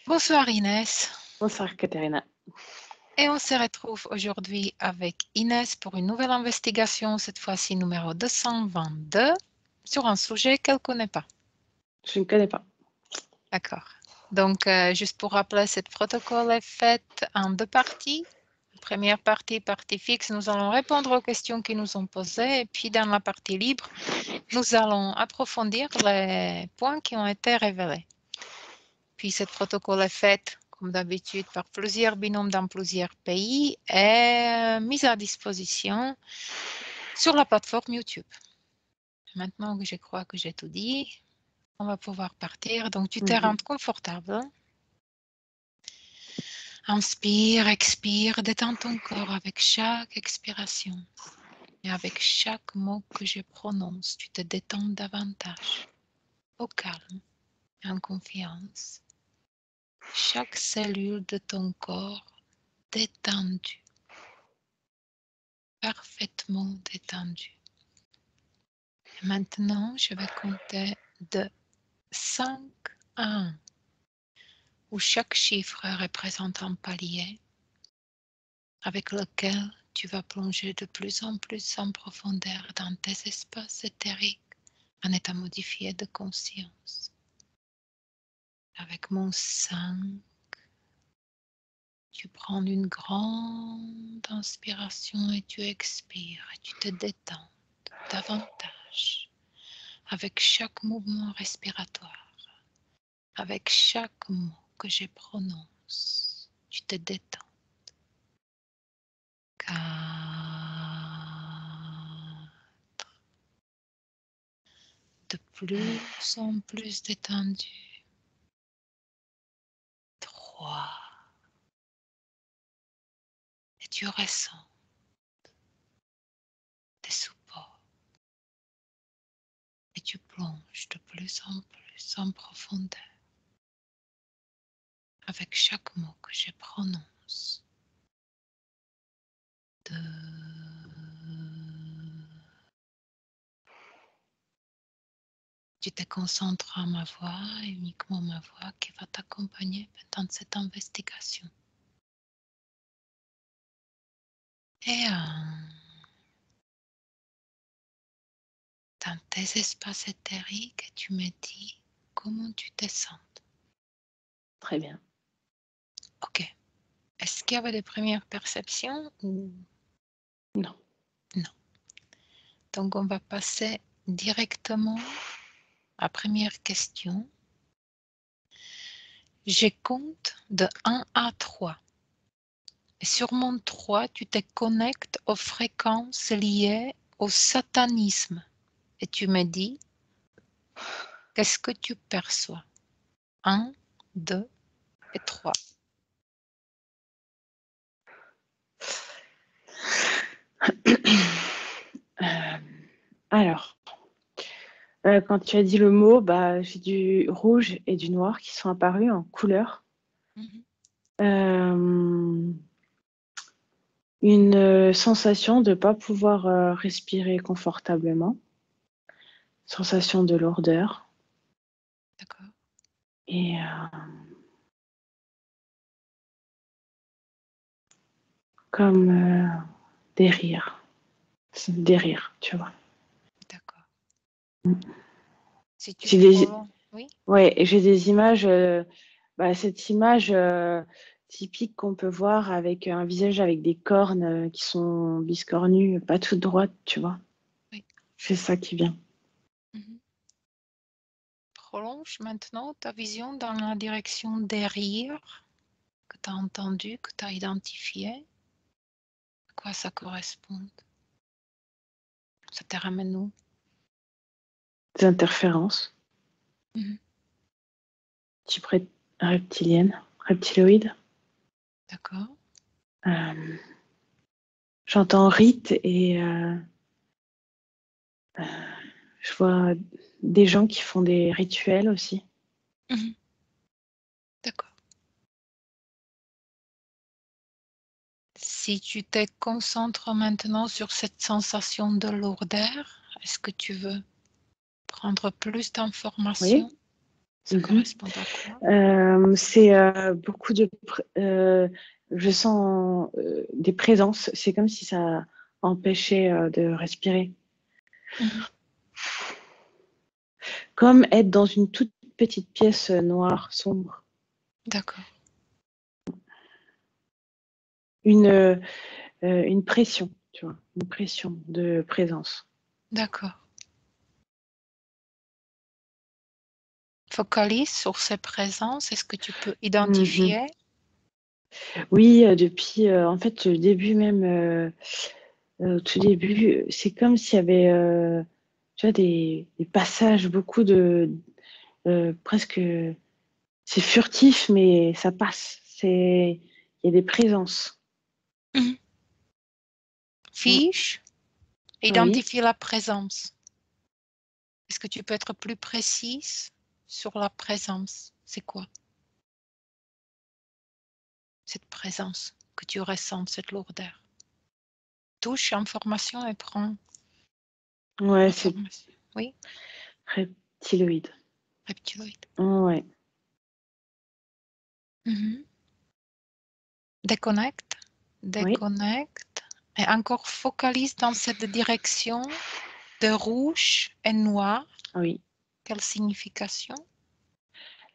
Bonsoir Inès. Bonsoir Katerina. Et on se retrouve aujourd'hui avec Inès pour une nouvelle investigation, cette fois-ci numéro 222, sur un sujet qu'elle ne connaît pas. Je ne connais pas. D'accord. Donc, juste pour rappeler, ce protocole est fait en deux parties. Première partie, partie fixe, nous allons répondre aux questions qui nous sont posées. Et puis, dans la partie libre, nous allons approfondir les points qui ont été révélés. Puis, ce protocole est fait, comme d'habitude, par plusieurs binômes dans plusieurs pays et mis à disposition sur la plateforme YouTube. Maintenant que je crois que j'ai tout dit, on va pouvoir partir. Donc, tu te rends confortable. Inspire, expire, détends ton corps avec chaque expiration. Et avec chaque mot que je prononce, tu te détends davantage, au calme, en confiance. Chaque cellule de ton corps détendue, parfaitement détendue. Et maintenant, je vais compter de 5 à 1, où chaque chiffre représente un palier avec lequel tu vas plonger de plus en plus en profondeur dans tes espaces éthériques, en état modifié de conscience. Avec mon 5, tu prends une grande inspiration et tu expires et tu te détends davantage avec chaque mouvement respiratoire, avec chaque mot que je prononce. Tu te détends. 4, de plus en plus détendu. 3, et tu ressens des supports et tu plonges de plus en profondeur avec chaque mot que je prononce. 2, tu te concentres à ma voix, uniquement ma voix qui va t'accompagner pendant cette investigation. Et 1, dans tes espaces éthériques, tu me dis comment tu te sens. Très bien. Ok. Est-ce qu'il y avait des premières perceptions ou Non. non? Donc, on va passer directement à la première question. Je compte de 1 à 3. Et sur mon 3, tu te connectes aux fréquences liées au satanisme. Et tu me dis, qu'est-ce que tu perçois? 1, 2 et 3. Alors, quand tu as dit le mot, j'ai du rouge et du noir qui sont apparus en couleur. Une sensation de ne pas pouvoir respirer confortablement. Sensation de lourdeur. D'accord. Et comme des rires. Des rires, tu vois. D'accord. Mm. Si tu J'ai des, prolonges, oui? ouais, j'ai des images, cette image typique qu'on peut voir avec un visage avec des cornes qui sont biscornues, pas toutes droites, tu vois. Oui. C'est ça qui vient. Prolonge maintenant ta vision dans la direction des rires que tu as entendu, que tu as identifié. À quoi ça correspond? Ça te ramène où? Des interférences. Type reptilienne, reptiloïde. D'accord. J'entends rite et je vois des gens qui font des rituels aussi. D'accord. Si tu te concentres maintenant sur cette sensation de lourdeur, est-ce que tu veux prendre plus Oui, d'informations? Ça correspond à quoi? C'est beaucoup de... je sens des présences. C'est comme si ça empêchait de respirer. Mhm. Comme être dans une toute petite pièce noire, sombre. D'accord. Une pression, tu vois. Une pression de présence. D'accord. Focalise sur ces présences. Est-ce que tu peux identifier? Oui, depuis, en fait, le début même, au tout début, c'est comme s'il y avait, tu vois, des passages, beaucoup de, presque, c'est furtif, mais ça passe. Il y a des présences. Mhm. Fiche, Oui. identifie la présence. Est-ce que tu peux être plus précise sur la présence? C'est quoi cette présence que tu ressens, cette lourdeur? Touche information et prends Ouais, c'est information. Oui, reptiloïde. reptiloïde. Ouais. Mhm. Déconnecte, Oui. déconnecte. Et encore focalise dans cette direction de rouge et noir. Oui. Quelle signification?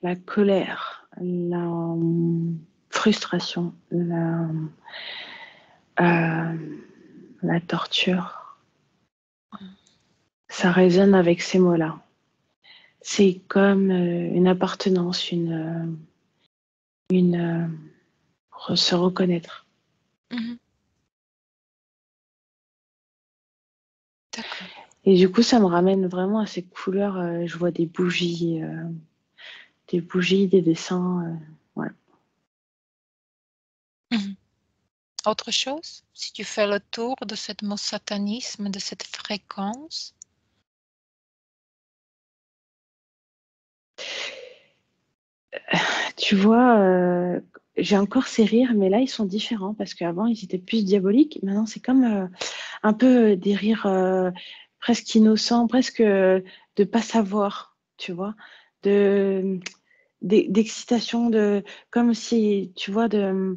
La colère, la frustration, euh, la torture. Ça résonne avec ces mots-là. C'est comme une appartenance, se reconnaître. Mhm. D'accord. Et du coup, ça me ramène vraiment à ces couleurs. Je vois des bougies, des dessins. Ouais. Mhm. Autre chose, si tu fais le tour de ce mot satanisme, de cette fréquence, Tu vois, j'ai encore ces rires, mais là, ils sont différents parce qu'avant, ils étaient plus diaboliques. Maintenant, c'est comme un peu des rires presque innocents, presque de pas savoir, tu vois, de d'excitation, de comme si, tu vois, euh,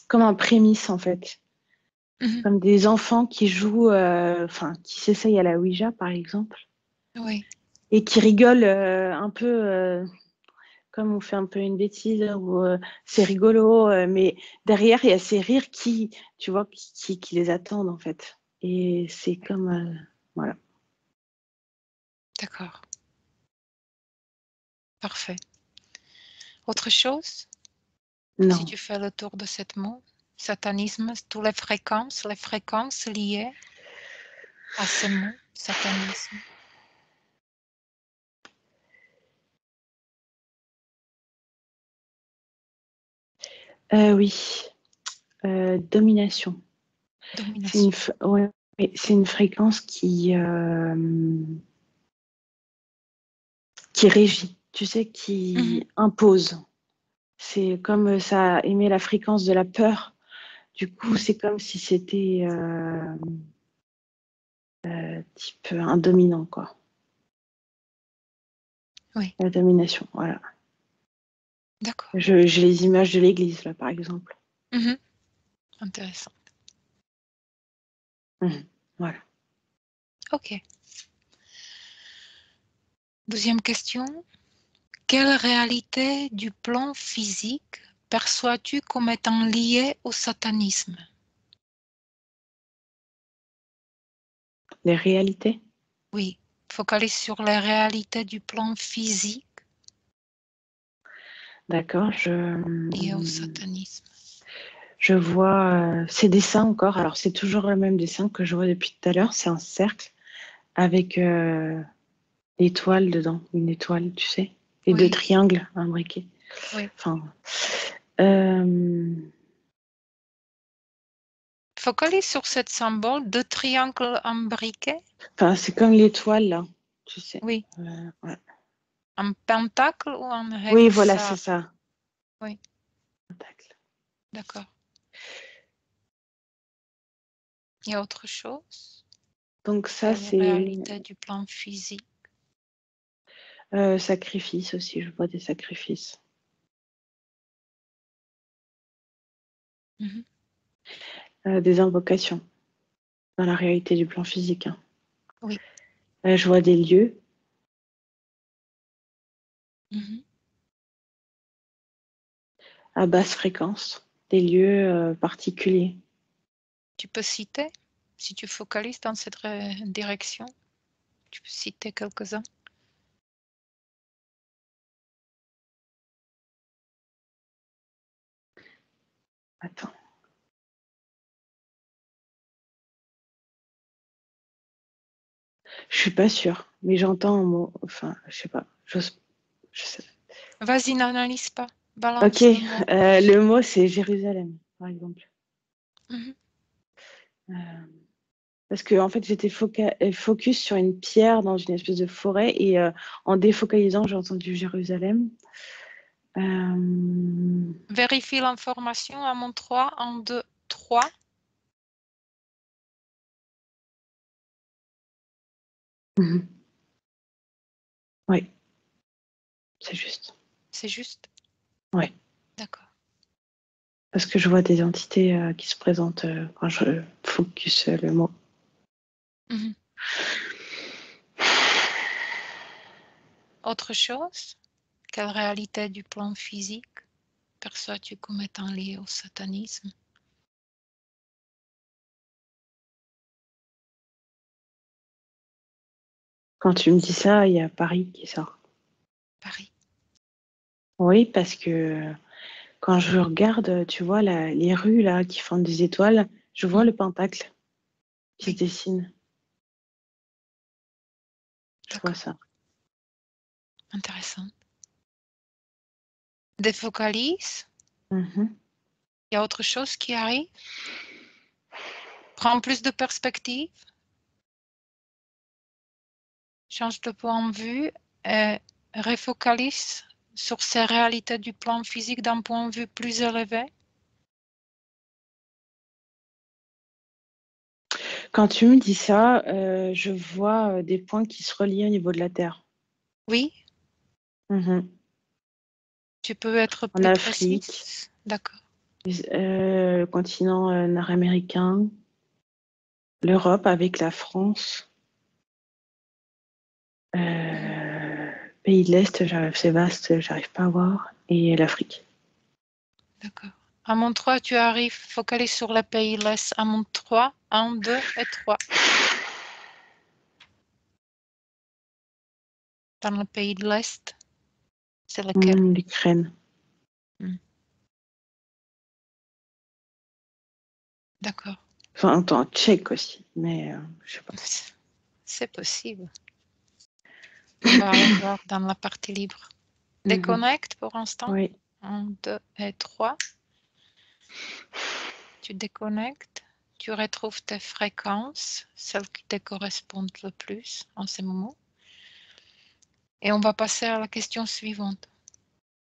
comme un prémisse en fait, mhm, comme des enfants qui jouent, enfin, qui s'essayent à la Ouija par exemple, oui, et qui rigolent un peu. Comme on fait un peu une bêtise ou c'est rigolo, mais derrière il y a ces rires qui, tu vois, qui les attendent en fait. Et c'est comme, voilà. d'accord, parfait. Autre chose, si Non. tu fais le tour de ce mot, satanisme, toutes les fréquences liées à ce mot, satanisme. Oui, domination. Domination. Ouais, oui, c'est une fréquence qui régit, tu sais, Mhm, qui impose. C'est comme ça émet la fréquence de la peur. Du coup, mhm, c'est comme si c'était type un dominant, quoi. oui, La domination, voilà. d'accord. J'ai les images de l'église, là, par exemple. Mhm, intéressant. Voilà. Ok. Deuxième question. Quelle réalité du plan physique perçois-tu comme étant liée au satanisme? Les réalités. Oui, focalise sur les réalités du plan physique D'accord. liées au satanisme. Je vois ces dessins encore. Alors, c'est toujours le même dessin que je vois depuis tout à l'heure. C'est un cercle avec l'étoile dedans. Une étoile, tu sais. Et deux Oui, triangles imbriqués. oui. Enfin, euh, Focalise sur ce symbole de triangle imbriqué. enfin, c'est comme l'étoile, là. Tu sais. Oui, Ouais. un pentacle ou un Oui, voilà, c'est hexacle. ça. Oui, d'accord. Il y a autre chose? Donc ça, Quelle c'est réalité du plan physique? Sacrifice aussi, je vois des sacrifices. Des invocations dans la réalité du plan physique. Hein. Oui. Je vois des lieux. À basse fréquence, des lieux particuliers. Tu peux citer, si tu focalises dans cette direction, tu peux citer quelques-uns. Attends. Je suis pas sûre, mais j'entends un mot. Enfin, je sais pas. Je sais. Vas-y, n'analyse pas. Ok, Balance le mot. le mot c'est Jérusalem, par exemple. Parce que en fait, j'étais focus sur une pierre dans une espèce de forêt et en défocalisant, j'ai entendu Jérusalem. Vérifie l'information à mon 3, 1, 2, 3. Oui, c'est juste. C'est juste? Oui. D'accord. Parce que je vois des entités qui se présentent quand je focus le mot. Autre chose? Quelle réalité du plan physique perçois-tu comme étant liée au satanisme? Quand tu me dis ça, il y a Paris qui sort. Paris. Oui, parce que quand je regarde, tu vois, les rues là qui font des étoiles, je vois le pentacle qui se dessine. Je vois ça. Intéressant. Défocalise. Il y a autre chose qui arrive? Prends plus de perspective. Change de point de vue et refocalise sur ces réalités du plan physique d'un point de vue plus élevé. Quand tu me dis ça, je vois des points qui se relient au niveau de la Terre. Oui, tu peux être En plus Afrique, précise. D'accord. le continent nord-américain, l'Europe avec la France, pays de l'Est, c'est vaste, j'arrive pas à voir, et l'Afrique. D'accord. À mon 3, tu arrives, focalise sur le pays l'Est. À mon 3, 1, 2 et 3. Dans le pays de l'Est, c'est lequel? L'Ukraine. D'accord. Enfin, en tchèque aussi, mais je sais pas. C'est possible. On va aller voir dans la partie libre. Déconnecte pour l'instant. Oui. 1, 2 et 3. Tu déconnectes. Tu retrouves tes fréquences, celles qui te correspondent le plus en ce moment. Et on va passer à la question suivante.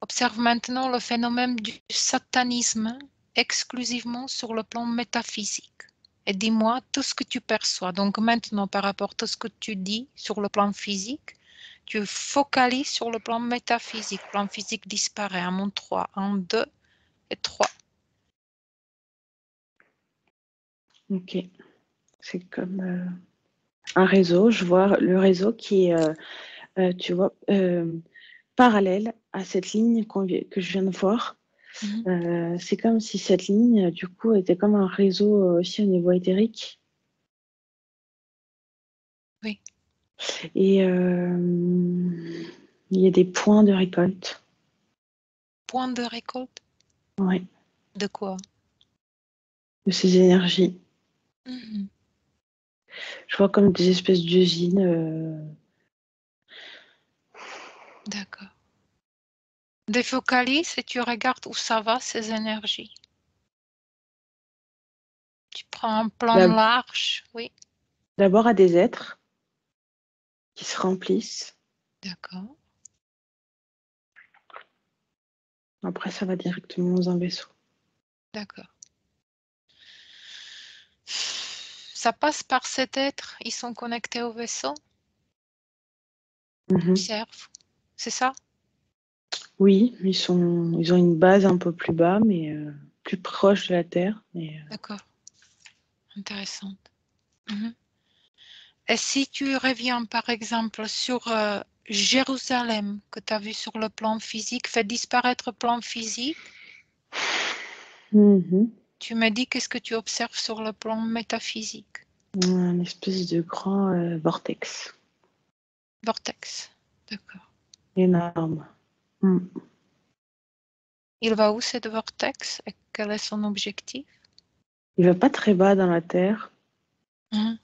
Observe maintenant le phénomène du satanisme exclusivement sur le plan métaphysique. Et dis-moi tout ce que tu perçois. Donc maintenant, par rapport à tout ce que tu dis sur le plan physique, tu focalises sur le plan métaphysique. Le plan physique disparaît. À mon 3, 1, 2 et 3. Ok. C'est comme un réseau. Je vois le réseau qui est, tu vois, parallèle à cette ligne que je viens de voir. C'est comme si cette ligne, du coup, était comme un réseau aussi au niveau éthérique. Oui. Et il y a des points de récolte. Point de récolte? Oui. De quoi? De ces énergies. Je vois comme des espèces d'usines. D'accord. Défocalise et tu regardes où ça va, ces énergies. Tu prends un plan large, oui. D'abord à des êtres qui se remplissent. D'accord. Après, ça va directement dans un vaisseau. D'accord. Ça passe par cet être, ils sont connectés au vaisseau. Observe. c'est ça? Oui, ils ont une base un peu plus bas, mais plus proche de la Terre. Mais, D'accord, intéressant. Mhm. Et si tu reviens par exemple sur Jérusalem, que tu as vu sur le plan physique, fait disparaître le plan physique, mhm. tu me dis qu'est-ce que tu observes sur le plan métaphysique? Un espèce de grand vortex Vortex, d'accord. énorme. Mm. Il va où cette vortex et quel est son objectif? Il va pas très bas dans la Terre. Mhm.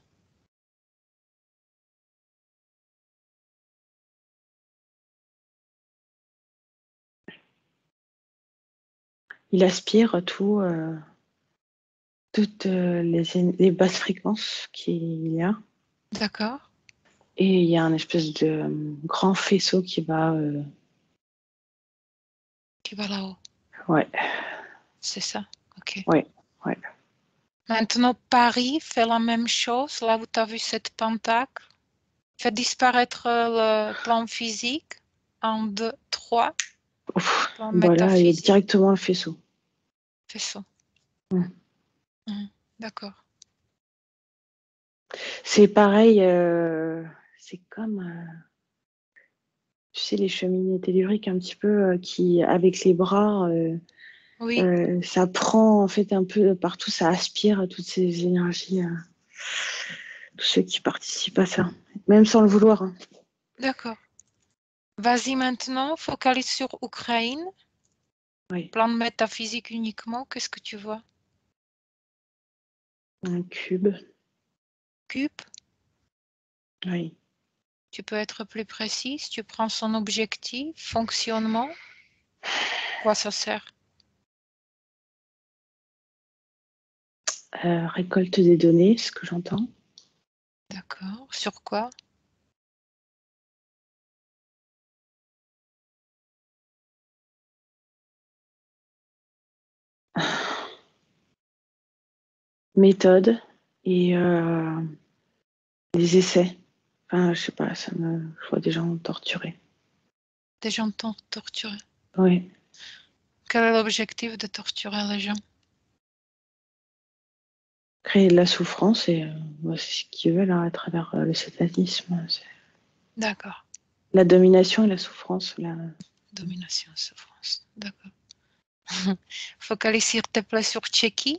Il aspire toutes les basses fréquences qu'il y a. D'accord, Et il y a un espèce de grand faisceau qui va. qui va là-haut, Ouais, c'est ça, ok. ouais, ouais. Maintenant, Paris fait la même chose, là où tu as vu cette pentacle, fait disparaître le plan physique, 1, 2, 3, Ouf. plan Voilà, il y a métaphysique, directement le faisceau. faisceau. Mm. D'accord. C'est pareil, c'est comme, tu sais, les cheminées telluriques un petit peu qui, avec les bras, Oui, ça prend en fait un peu partout, ça aspire toutes ces énergies, tous ceux qui participent à ça, même sans le vouloir. Hein. d'accord. Vas-y maintenant, focalise sur Ukraine, Oui, plan métaphysique uniquement, qu'est-ce que tu vois? un cube, Cube, oui. tu peux être plus précis, si tu prends son objectif, fonctionnement, quoi ça sert? Récolte des données, ce que j'entends. D'accord. Sur quoi? Méthode et des essais. Enfin, je sais pas, je vois des gens torturés. Des gens torturés. Oui. Quel est l'objectif de torturer les gens? Créer de la souffrance et c'est ce qu'ils veulent hein, à travers le satanisme. C'est D'accord. la domination et la souffrance. Domination, souffrance. D'accord. Focalise s'il te plaît sur Tchéquie,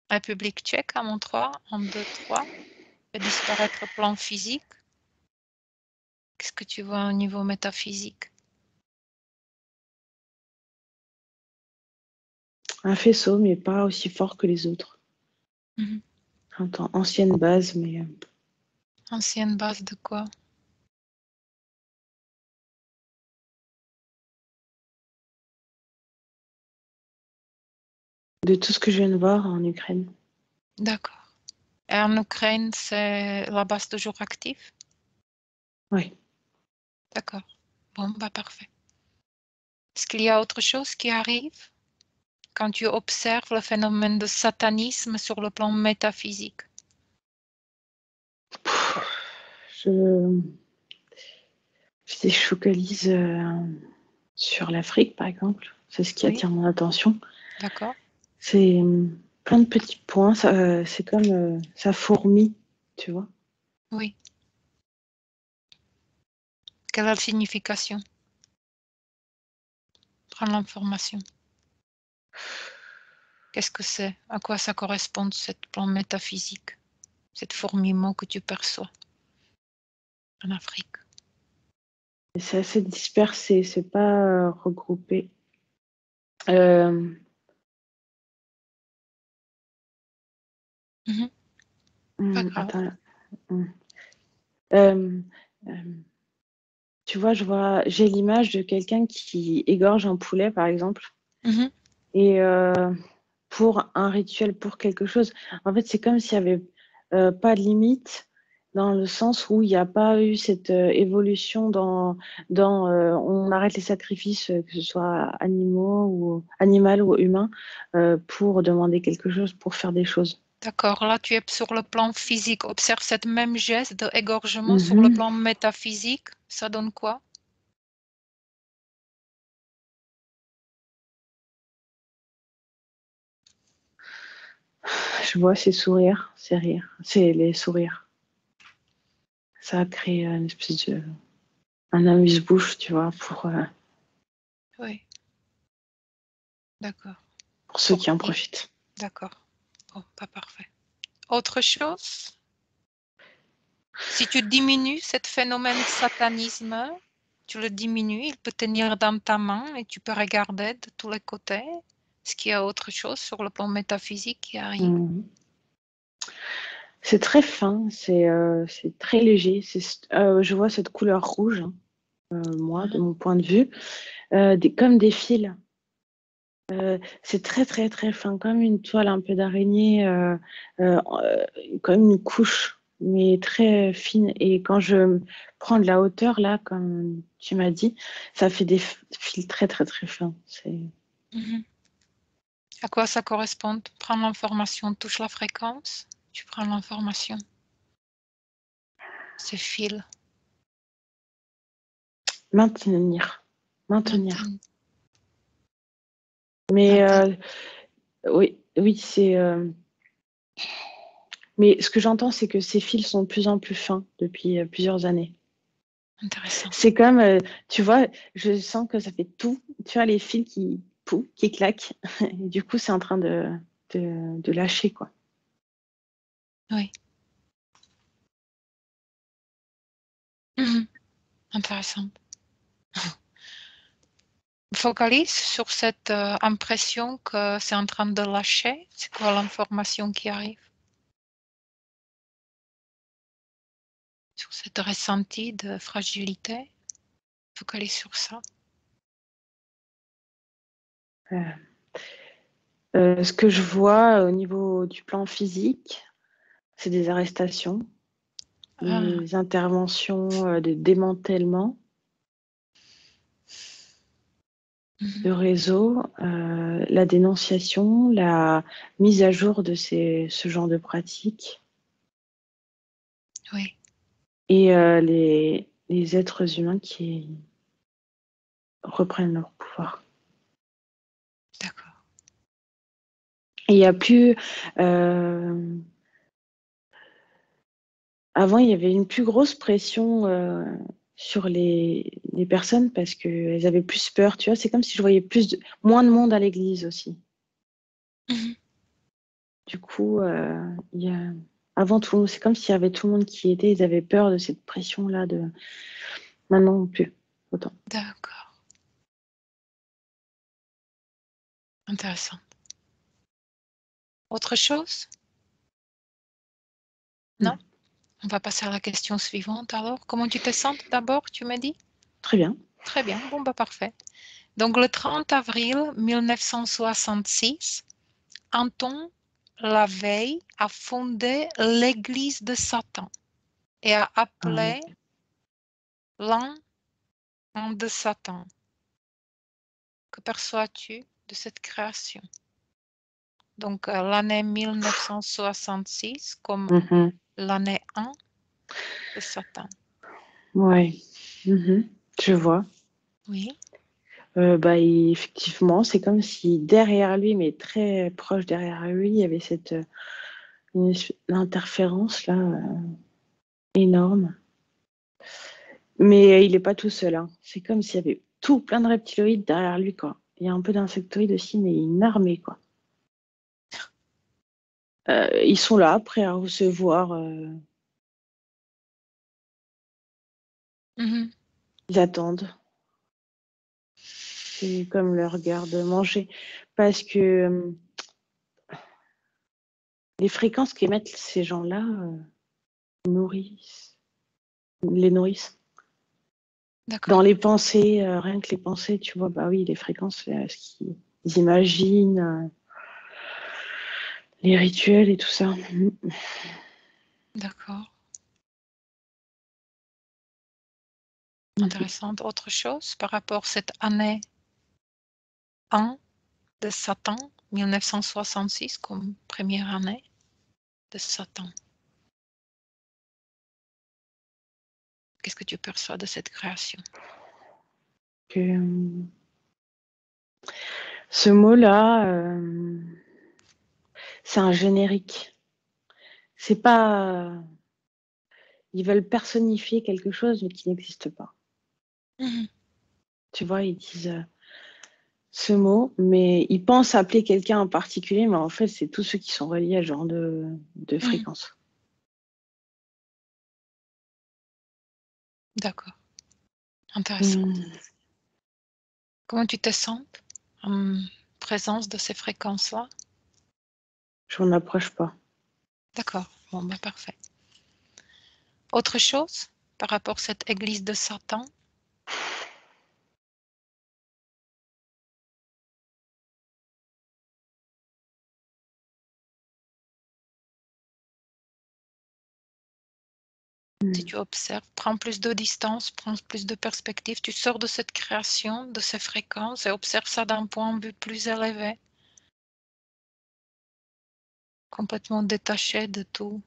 République tchèque, à mon 3, 1, 2, 3. Fait disparaître le plan physique. Qu'est-ce que tu vois au niveau métaphysique? Un faisceau, mais pas aussi fort que les autres. Mhm. J'entends ancienne base, mais Ancienne base de quoi? de tout ce que je viens de voir en Ukraine. D'accord. Et en Ukraine, c'est la base toujours active? Oui. D'accord. Bon, bah parfait. Est-ce qu'il y a autre chose qui arrive quand tu observes le phénomène de satanisme sur le plan métaphysique? Je, je focalise sur l'Afrique, par exemple. C'est ce qui Oui, attire mon attention. d'accord. C'est plein de petits points. C'est comme ça fourmille, tu vois. Oui. Quelle est la signification? Prends l'information. Qu'est-ce que c'est? À quoi ça correspond, cette plan métaphysique? Cet fourmillement que tu perçois en Afrique? C'est assez dispersé, c'est pas regroupé. Euh, Pas grave. attends. Hum. Euh, Tu vois, j'ai l'image de quelqu'un qui égorge un poulet, par exemple, Mhm. et pour un rituel, pour quelque chose. En fait, c'est comme s'il n'y avait pas de limite, dans le sens où il n'y a pas eu cette évolution on arrête les sacrifices, que ce soit animal ou humain, pour demander quelque chose, pour faire des choses. D'accord, là tu es sur le plan physique. Observe cette même geste d'égorgement sur le Mhm. plan métaphysique. Ça donne quoi? Je vois ces sourires, ces rires, c'est les sourires. Ça a créé une espèce de... un amuse-bouche, tu vois, Oui, d'accord. pour ceux qui en Oui, profitent. d'accord. Bon, pas parfait. Autre chose? Si tu diminues ce phénomène de satanisme, tu le diminues, il peut tenir dans ta main et tu peux regarder de tous les côtés. Est-ce qu'il y a autre chose sur le plan métaphysique qui arrive? C'est très fin, c'est très léger. Je vois cette couleur rouge, hein, moi, de mon point de vue, comme des fils. C'est très, très, très fin, comme une toile un peu d'araignée, comme une couche, mais très fine. Et quand je prends de la hauteur, là, comme tu m'as dit, ça fait des fils très, très, très fins. Mhm. À quoi ça correspond? Tu prends l'information, touche la fréquence, tu prends l'information. C'est fil. Maintenir. Maintenir. Maintenant. Mais Maintenant. oui, oui, c'est. Mais ce que j'entends, c'est que ces fils sont de plus en plus fins depuis plusieurs années. Intéressant. C'est comme, tu vois, je sens que ça fait tout. Tu vois, les fils qui claquent. Et du coup, c'est en train de lâcher, quoi. Oui. Mhm. Intéressant. Focalise sur cette impression que c'est en train de lâcher. C'est quoi l'information qui arrive? Sur cette ressenti de fragilité. Focalise sur ça. Ce que je vois au niveau du plan physique, c'est des arrestations, Ah. des interventions de démantèlement Mhm. de réseau, la dénonciation, la mise à jour de ce genre de pratiques Oui, et les êtres humains qui reprennent leur pouvoir. d'accord. Et il n'y a plus... euh, avant, il y avait une plus grosse pression sur les personnes parce qu'elles avaient plus peur. Tu vois, c'est comme si je voyais moins de monde à l'église aussi. Mhm. Du coup, avant tout, c'est comme s'il y avait tout le monde qui était, ils avaient peur de cette pression-là. Maintenant, plus autant. D'accord. Intéressant. Autre chose? Non? Non. On va passer à la question suivante alors. Comment tu te sens d'abord, tu m'as dit? Très bien. Très bien, bon bah parfait. Donc le 30 avril 1966, Anton Lavey a fondé l'église de Satan et a Ah oui. appelé l'an de Satan. Que perçois-tu de cette création? Donc l'année 1966 comme Mhm. l'année 1 de Satan. Ouais. Mhm. Je vois. Oui. Effectivement, c'est comme si derrière lui, mais très proche derrière lui, il y avait une interférence là énorme. Mais il n'est pas tout seul, hein. C'est comme s'il y avait tout plein de reptiloïdes derrière lui, quoi. Il y a un peu d'insectoïdes aussi, mais une armée, quoi. Ils sont là, prêts à recevoir. Mhm. Ils attendent. C'est comme leur garde-manger. Parce que les fréquences qu'émettent ces gens-là nourrissent, les nourrissent. Dans D'accord. les pensées, rien que les pensées, tu vois, bah oui, les fréquences, ce qu'ils imaginent, les rituels et tout ça. D'accord. Mhm. Intéressante. Autre chose par rapport à cette année 1 de Satan, 1966 comme première année de Satan. Qu'est-ce que tu perçois de cette création? Que, ce mot-là, c'est un générique. C'est pas. Ils veulent personnifier quelque chose mais qui n'existe pas. Mhm. Tu vois, ils disent ce mot, mais ils pensent appeler quelqu'un en particulier, mais en fait, c'est tous ceux qui sont reliés à ce genre de Mhm. fréquence. D'accord. Intéressant. Hmm. Comment tu te sens en présence de ces fréquences-là? Je m'en approche pas. D'accord. Bon, ben parfait. Autre chose par rapport à cette église de Satan? Si tu observes, prends plus de distance, prends plus de perspective, tu sors de cette création, de ces fréquences et observe ça d'un point de vue plus élevé, complètement détaché de toutes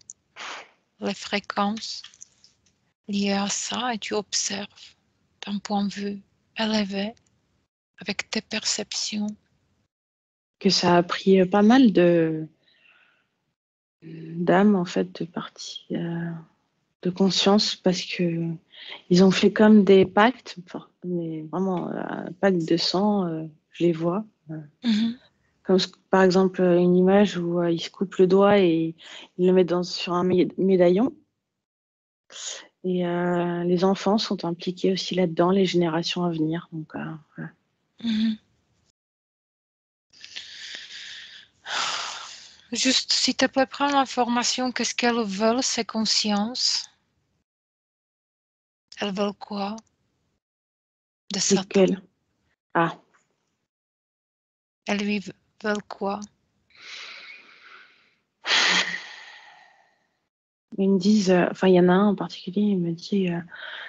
les fréquences liées à ça et tu observes d'un point de vue élevé avec tes perceptions. Que ça a pris pas mal d'âme, en fait, de partie de conscience, parce que ils ont fait comme des pactes, enfin, mais vraiment un pacte de sang, je les vois. Mhm. Comme par exemple une image où ils se coupent le doigt et ils le mettent sur un médaillon. Et les enfants sont impliqués aussi là-dedans, les générations à venir. Donc, voilà. Mhm. Juste, si tu peux prendre l'information, qu'est-ce qu'elles veulent, ces consciences? Elles veulent quoi de Satan? Lesquels? Ah, Elles lui veulent quoi? ils me disent, enfin, il y en a un en particulier, il me dit,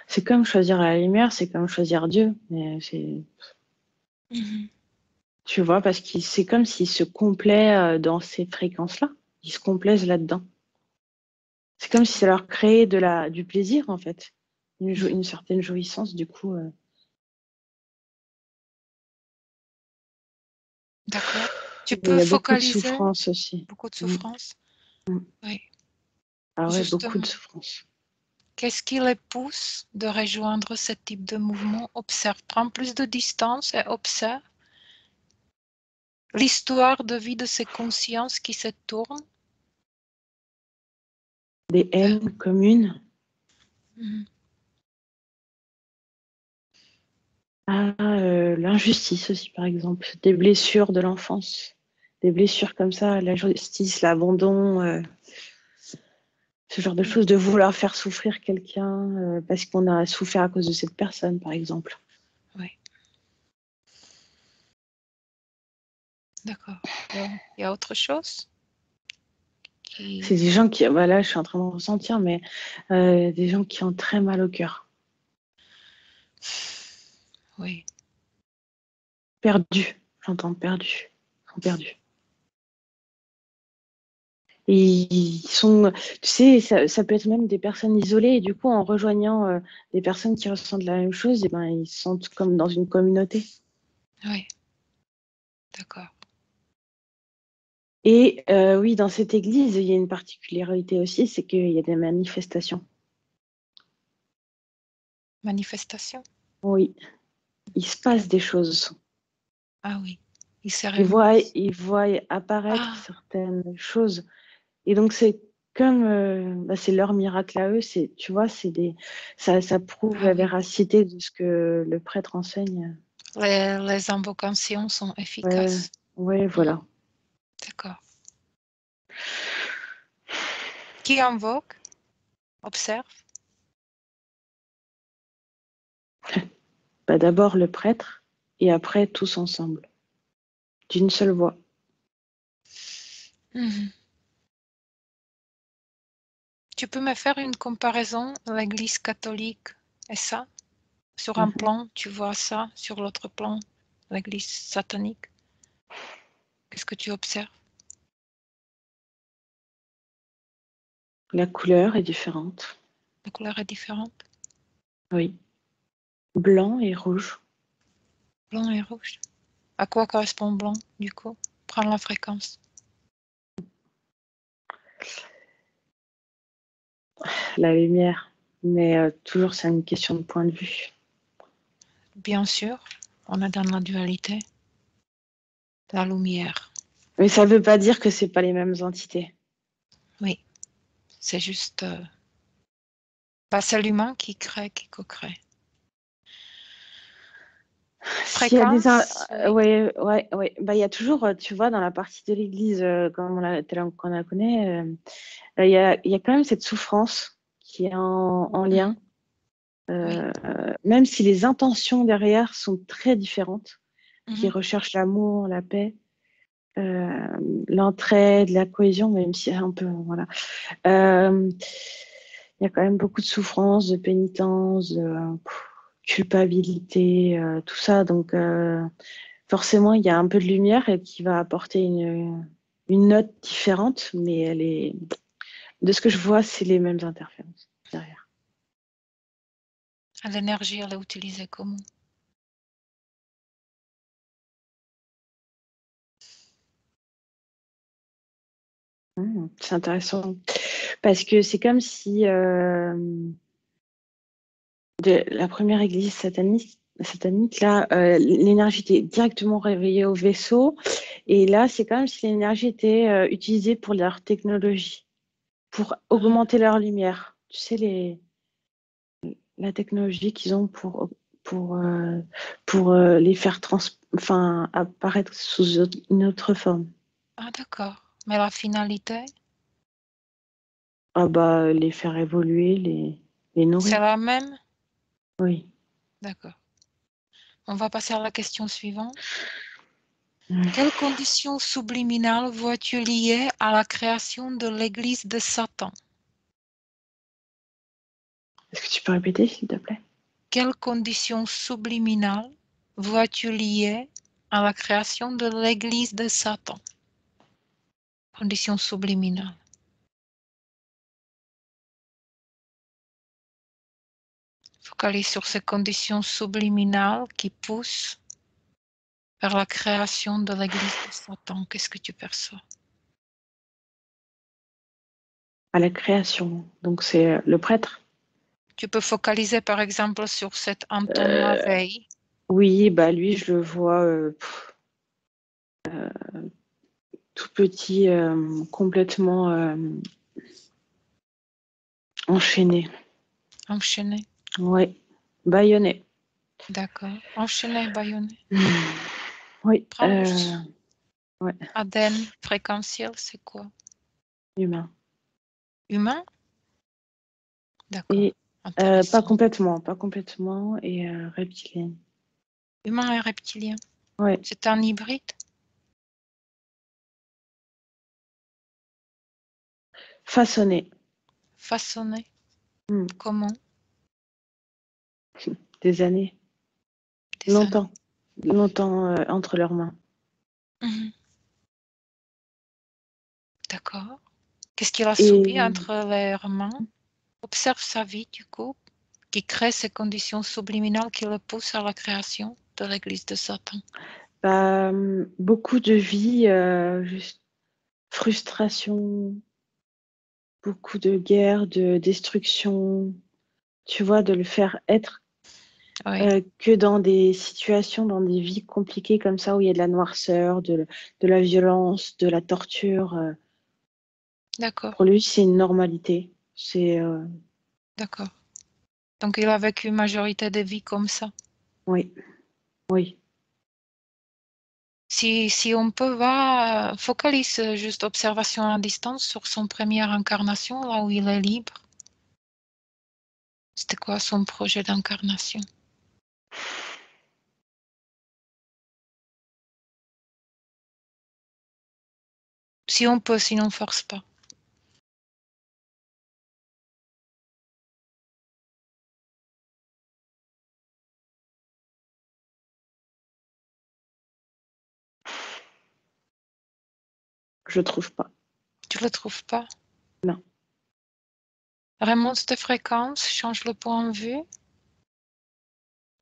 c'est comme choisir la lumière, c'est comme choisir Dieu. Mais c'est, Mhm. tu vois, parce que c'est comme s'il se complaît dans ces fréquences-là. Ils se complaisent là-dedans. C'est comme si ça leur créait du plaisir, en fait. Une certaine jouissance, du coup. D'accord. Tu Il peux y a beaucoup de focaliser souffrance aussi. beaucoup de Mm, souffrance? mm. Oui, Ah ouais, beaucoup de justement. souffrance. Qu'est-ce qui les pousse de rejoindre ce type de mouvement? Observe, prends plus de distance et observe l'histoire de vie de ces consciences qui se tournent. Des haines communes. Mhm. Ah, l'injustice aussi, par exemple. Des blessures de l'enfance. Des blessures comme ça, la justice, l'abandon, ce genre de choses, de vouloir faire souffrir quelqu'un parce qu'on a souffert à cause de cette personne, par exemple. Oui, d'accord. Il y a autre chose C'est qui... des gens qui, voilà, je suis en train de ressentir, mais des gens qui ont très mal au cœur. Oui, Perdus, j'entends perdus. Ils sont perdus. Et ils sont, tu sais, ça peut être même des personnes isolées. Et du coup, en rejoignant des personnes qui ressentent la même chose, et ben, ils se sentent comme dans une communauté. oui, d'accord. Et oui, dans cette église, il y a une particularité aussi, c'est qu'il y a des manifestations. Manifestation? Oui, il se passe des choses. Ah oui, il se Ils voient, réunissent. ils voient apparaître Ah, certaines choses. Et donc, c'est comme, c'est leur miracle à eux. C'est, tu vois, ça prouve ah la oui, véracité de ce que le prêtre enseigne. les invocations sont Ouais, efficaces. ouais, voilà. D'accord. Qui invoque? Observe. Bah, d'abord le prêtre et après tous ensemble, d'une seule voix. Mhm. Tu peux me faire une comparaison l'Église catholique et ça? Sur un Mhm. plan, tu vois ça, sur l'autre plan, l'Église satanique. Qu'est-ce que tu observes? La couleur est différente. La couleur est différente, Oui, blanc et rouge. blanc et rouge. À quoi correspond blanc, du coup? Prends la fréquence. La lumière. Mais toujours, c'est une question de point de vue. Bien sûr, on est dans la dualité. La lumière. Mais ça ne veut pas dire que c'est pas les mêmes entités. Oui, c'est juste... pas c'est l'humain qui crée, qui co-crée. S'il y a des... Fréquence, oui. Ouais. Bah, il y a toujours, tu vois, dans la partie de l'Église, comme qu'on la connaît, il y a quand même cette souffrance qui est en lien. Oui. Même si les intentions derrière sont très différentes, qui Mhm. recherchent l'amour, la paix, l'entraide, la cohésion, même si c'est un peu, voilà. Il y a quand même beaucoup de souffrance, de pénitence, de culpabilité, tout ça. Donc, forcément, il y a un peu de lumière et qui va apporter une note différente, mais elle est, de ce que je vois, c'est les mêmes interférences derrière. L'énergie, elle est utilisée comment? C'est intéressant parce que c'est comme si la première église satanique là, l'énergie était directement réveillée au vaisseau et là, c'est comme si l'énergie était utilisée pour leur technologie, pour augmenter leur lumière. Tu sais, la technologie qu'ils ont pour les faire apparaître sous une autre forme. Ah, d'accord. Mais la finalité, Ah bah, les faire évoluer, les c'est nourrir. la même? Oui. D'accord. On va passer à la question suivante. Mm. Quelles conditions subliminales vois-tu liées à la création de l'église de Satan? Est-ce que tu peux répéter, s'il te plaît? Quelles conditions subliminales vois-tu liées à la création de l'église de Satan? Conditions subliminales. Focalise sur ces conditions subliminales qui poussent vers la création de l'église de Satan. Qu'est-ce que tu perçois? À la création. Donc, c'est le prêtre. Tu peux focaliser par exemple sur cet Anton Euh, LaVey. oui, bah lui, je le vois tout petit, complètement enchaîné. Enchaîné. Ouais, bâillonné. D'accord. Enchaîné, bâillonné. Oui, Plus. ouais, ADN fréquentiel, c'est quoi? humain. Humain? D'accord. Et Intéressant. pas complètement, et reptilienne. Humain et reptilien. Ouais, C'est un hybride? façonné. Façonné? Hmm. Comment? Des années, Des années. longtemps, longtemps entre leurs mains. Mhm. D'accord. Qu'est-ce qu'il a subi Et entre leurs mains? Observe sa vie du coup, qui crée ces conditions subliminales qui le poussent à la création de l'église de Satan. bah, beaucoup de vie, juste frustration, beaucoup de guerre, de destruction, tu vois, de le faire être Oui, que dans des situations, dans des vies compliquées comme ça, où il y a de la noirceur, de la violence, de la torture. d'accord, Pour lui, c'est une normalité. C'est, d'accord. Donc il a vécu une majorité de vie comme ça. oui, oui. Si on peut, va, focalise juste observation à distance sur son première incarnation, là où il est libre. C'était quoi son projet d'incarnation? Si on peut, sinon force pas. Je trouve pas. Tu le trouves pas? Non. Remonte tes fréquences, change le point de vue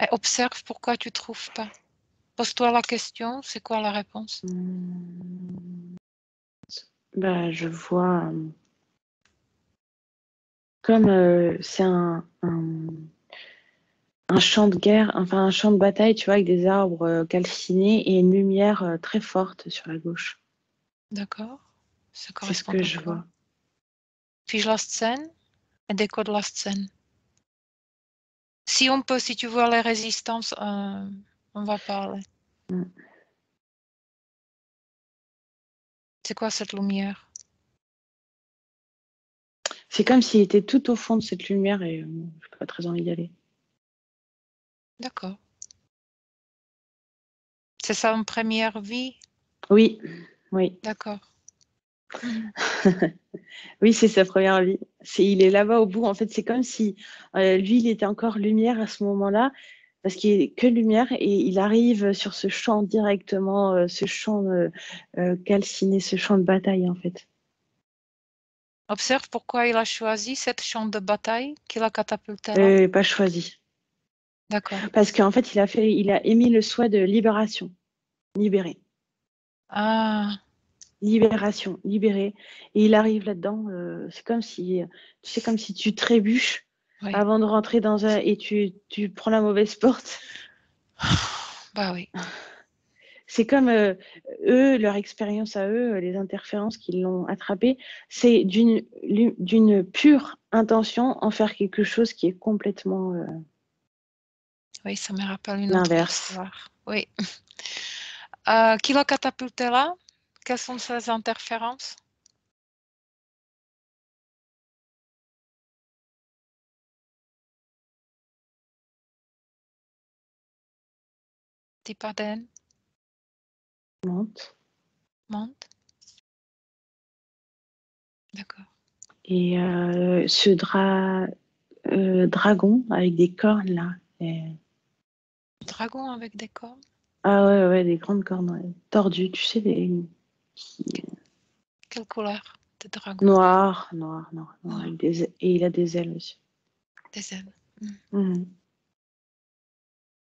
et observe pourquoi tu trouves pas. Pose-toi la question, c'est quoi la réponse? Bah, je vois. comme c'est un champ de guerre, enfin un champ de bataille, tu vois, avec des arbres calcinés et une lumière très forte sur la gauche. D'accord. Ça C'est ce correspond que à je quoi? vois. Puis-je la scène et décor de la scène. Si on peut, si tu vois les résistances, on va parler. Mm. C'est quoi cette lumière? C'est comme s'il était tout au fond de cette lumière et je n'ai pas très envie d'y aller. D'accord. C'est ça une première vie? Oui, oui. D'accord. Mhm. Oui, c'est sa première vie. Il est là-bas au bout. En fait, c'est comme si lui, il était encore lumière à ce moment-là, parce qu'il est que lumière et il arrive sur ce champ directement, ce champ calciné, ce champ de bataille, en fait. Observe pourquoi il a choisi cette champ de bataille qu'il a catapulté là. Pas choisi. D'accord. Parce qu'en fait, il a émis le souhait de libération. Libérer. Ah, Libération, libéré. Et il arrive là-dedans. C'est comme si, tu sais, comme si tu trébuches oui. avant de rentrer dans un et tu prends la mauvaise porte. Bah oui. C'est comme eux, leur expérience à eux, les interférences qui l'ont attrapé, c'est d'une pure intention en faire quelque chose qui est complètement Oui, ça me rappelle une autre l'inverse. histoire. Oui. Qui l'a catapulté là? Quelles sont ses interférences? Type ADN? Monte. Monte? D'accord. Et ce dragon avec des cornes là. Dragon avec des cornes? Ah ouais, ouais, des grandes cornes tordues, tu sais, Quelle couleur de dragon? noires, noires, noires, noires, Noir. et il a des ailes aussi. Des ailes. Hmm. Mhm.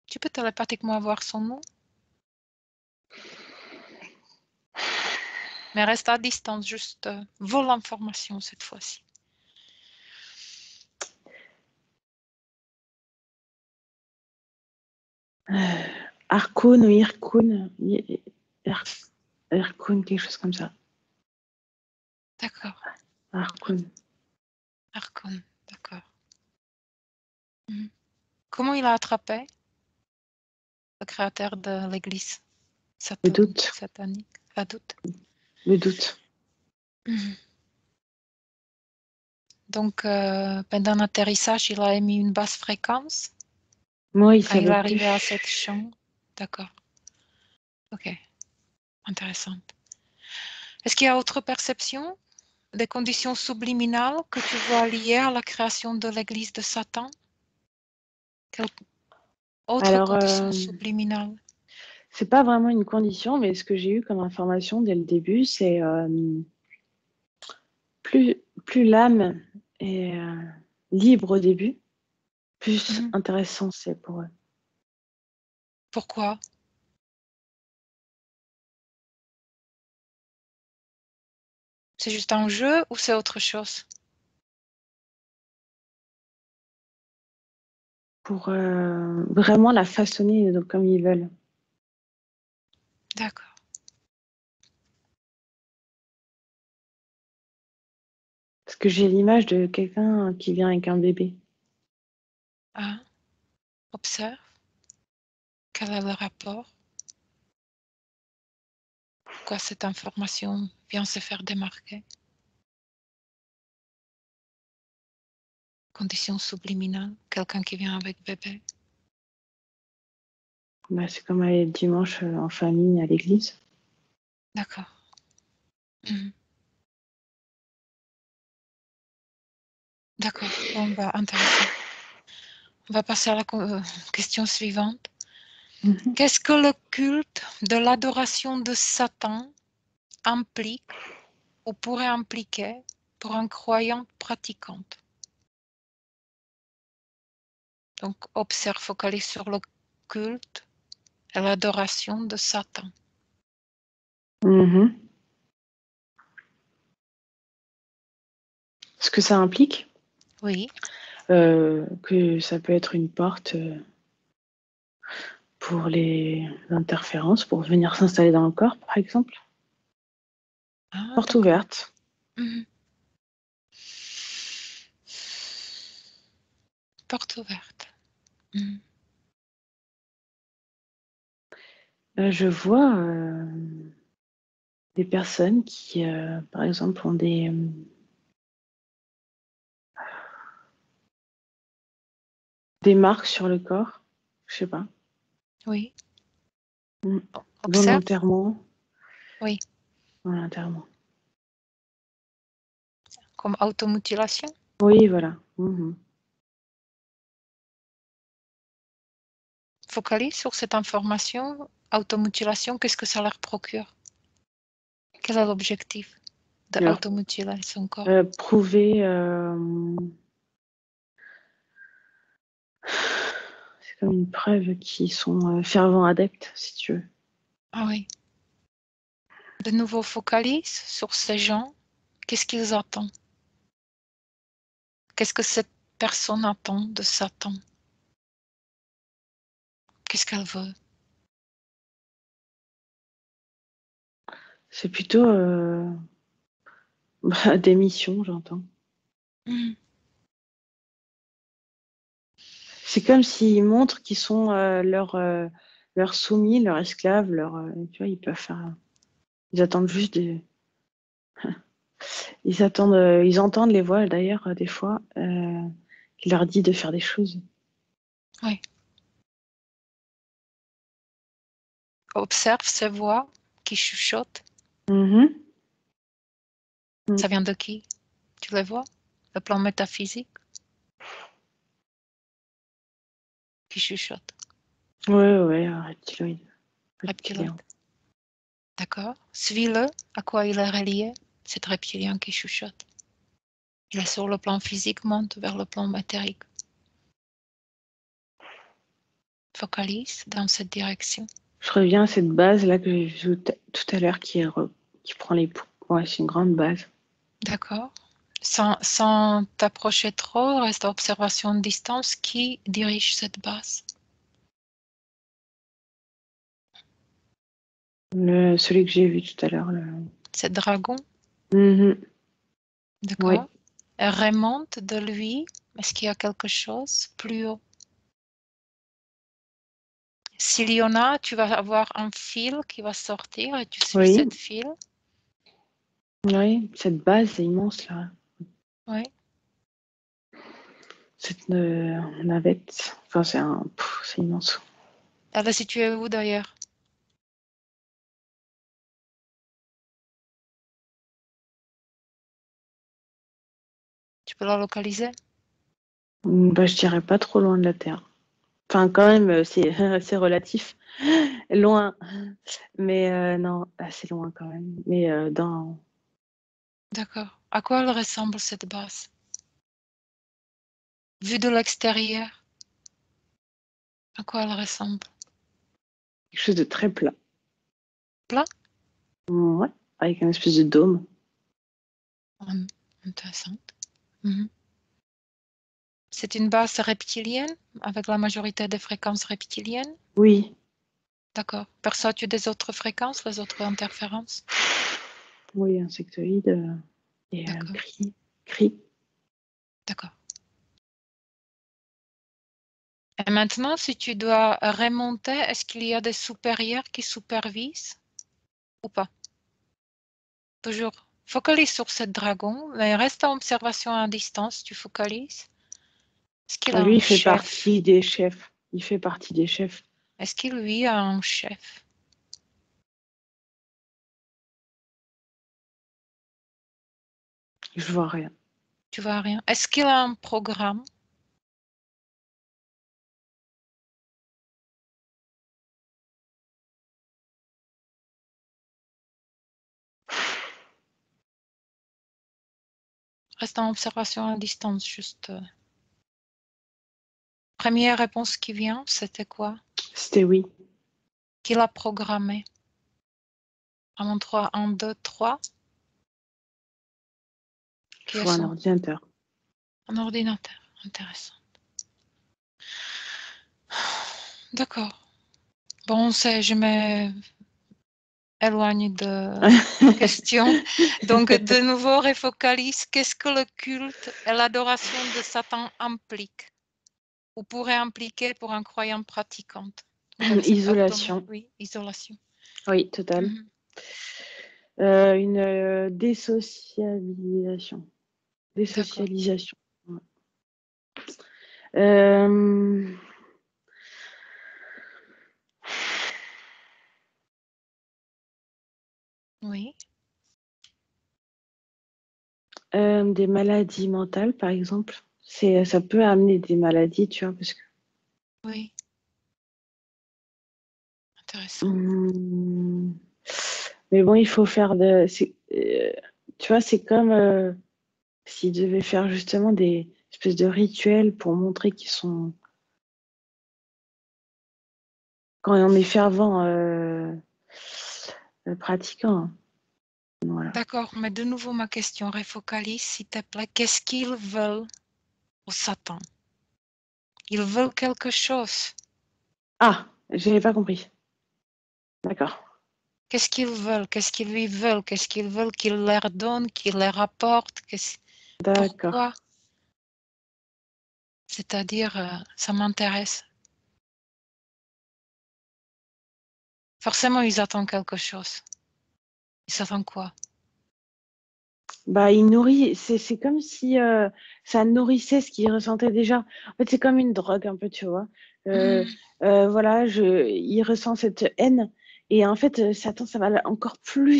Tu peux télépathiquement avoir son nom, mais reste à distance, juste vole l'information cette fois-ci. Arkun ou Irkun, Irkun, quelque chose comme ça. D'accord. Arkun. Archon, d'accord. Hmm. Comment il a attrapé le créateur de l'église Le doute, satanique? À doute. le doute. Hmm. Donc, pendant l'atterrissage, il a émis une basse fréquence Moi, il quand il est savait arrivé à plus. cette chambre. D'accord. Ok. Intéressant. Est-ce qu'il y a autre perception des conditions subliminales que tu vois liées à la création de l'église de Satan? Quelle autre Alors, condition subliminale? c'est pas vraiment une condition, mais ce que j'ai eu comme information dès le début, c'est plus l'âme est libre au début, plus Mhm. intéressant c'est pour eux. Pourquoi? C'est juste un jeu ou c'est autre chose? Pour vraiment la façonner comme ils veulent. D'accord. Parce que j'ai l'image de quelqu'un qui vient avec un bébé. Ah, observe. Quel est le rapport? Pourquoi cette information vient se faire démarquer? Condition subliminale, quelqu'un qui vient avec bébé. Bah, c'est comme aller le dimanche en famille à l'église. D'accord. Mhm. D'accord. Bon, bah, intéressant. On va passer à la question suivante. Mhm. Qu'est-ce que le culte de l'adoration de Satan implique ou pourrait impliquer pour un croyant pratiquant? Donc, observe, focalise sur le culte et l'adoration de Satan. Mhm. Ce que ça implique. Oui. Que ça peut être une porte pour les interférences, pour venir s'installer dans le corps, par exemple. Ah, Porte d'accord. ouverte. Mhm. Porte ouverte. Mhm. Je vois des personnes qui, par exemple, ont des marques sur le corps, je sais pas, Oui. Mm. Observe. Volontairement, Oui. volontairement. Comme automutilation. Oui, voilà. Mhm. Focalise sur cette information. Automutilation, qu'est-ce que ça leur procure? Quel est l'objectif de Alors, automutiler son corps? prouver, c'est comme une preuve qu'ils sont fervents adeptes, si tu veux. Ah oui. De nouveau, focalise sur ces gens. Qu'est-ce qu'ils attendent? Qu'est-ce que cette personne attend de Satan? Qu'est-ce qu'elle veut? C'est plutôt des missions, j'entends. Mhm. C'est comme s'ils montrent qu'ils sont leurs soumis, leurs esclaves, tu vois, ils peuvent faire. Ils attendent juste des. Ils entendent les voix d'ailleurs des fois qui leur dit de faire des choses. Oui. Observe ces voix qui chuchotent. Mhm. Ça vient de qui? Tu les vois? Le plan métaphysique qui chuchote. Ouais, un reptiloïde. Reptiloïde. Reptilien. D'accord. Suis-le. À quoi il est relié? Cet reptilien qui chuchote. Il est sur le plan physique, monte vers le plan matérique. Focalise dans cette direction. Je reviens à cette base là que j'ai vue tout à l'heure qui prend les pouls. Ouais, c'est une grande base. D'accord. Sans t'approcher trop, reste à observation de distance. Qui dirige cette base? Celui que j'ai vu tout à l'heure. C'est dragon. Mhm. Oui. D'accord. Elle remonte de lui. Est-ce qu'il y a quelque chose plus haut? S'il y en a, tu vas avoir un fil qui va sortir et tu suis Oui. cette fil. Oui. Cette base est immense là. Oui. Cette navette. Enfin, c'est immense. Elle est située où d'ailleurs? Tu peux la localiser? Bah, je dirais pas trop loin de la Terre. Enfin, quand même, c'est relatif. Loin. Mais non, assez loin quand même. Mais D'accord. À quoi elle ressemble cette base? Vue de l'extérieur, à quoi elle ressemble? quelque chose de très plat. Plat? Ouais. Avec un espèce de dôme. Intéressante. Mhm. C'est une base reptilienne avec la majorité des fréquences reptiliennes. Oui. D'accord. Perçois-tu des autres fréquences, les autres interférences? Oui, insectoïde et D'accord. cri. D'accord. Et maintenant, si tu dois remonter, est-ce qu'il y a des supérieurs qui supervisent ou pas? Toujours. Focalise sur ce dragon, mais reste en observation à distance, tu focalises. Est-ce qu'il a Lui, un il fait chef? partie des chefs. Il fait partie des chefs. Est-ce qu'il, lui, a un chef? Je vois rien. Tu vois rien. Est-ce qu'il a un programme? Reste en observation à distance, juste. Première réponse qui vient, c'était quoi? C'était oui. Qui l'a programmé? À mon 3, 1, 2, 3. Il Qui est faut un son? ordinateur. Un ordinateur, intéressant. D'accord. Bon, je m'éloigne de la question. Donc, de nouveau, refocalise. Qu'est-ce que le culte et l'adoration de Satan impliquent ou pourraient impliquer pour un croyant pratiquant? Donc, Isolation. oui, isolation. Oui, total. Mhm. Une désocialisation. Désocialisation. Ouais. Oui. Des maladies mentales, par exemple. Ça peut amener des maladies, tu vois, parce que. Oui. Intéressant. Mais bon, il faut faire de. Tu vois, c'est comme s'ils devaient faire justement des espèces de rituels pour montrer qu'ils sont. Quand on est fervent pratiquant. Voilà. D'accord, mais de nouveau ma question, refocalise s'il te plaît. Qu'est-ce qu'ils veulent au Satan? Ils veulent quelque chose. Ah, je n'avais pas compris. D'accord. Qu'est-ce qu'ils veulent? Qu'est-ce qu'ils lui veulent? Qu'est-ce qu'ils veulent qu'il leur donne, qu'il leur apporte? D'accord. Pourquoi? C'est-à-dire, ça m'intéresse. Forcément, ils attendent quelque chose. Ils attendent quoi? Bah, il nourrit, c'est comme si ça nourrissait ce qu'il ressentait déjà. En fait, c'est comme une drogue un peu, tu vois. Euh, Mhm. voilà, il ressent cette haine. Et en fait, Satan, ça va encore plus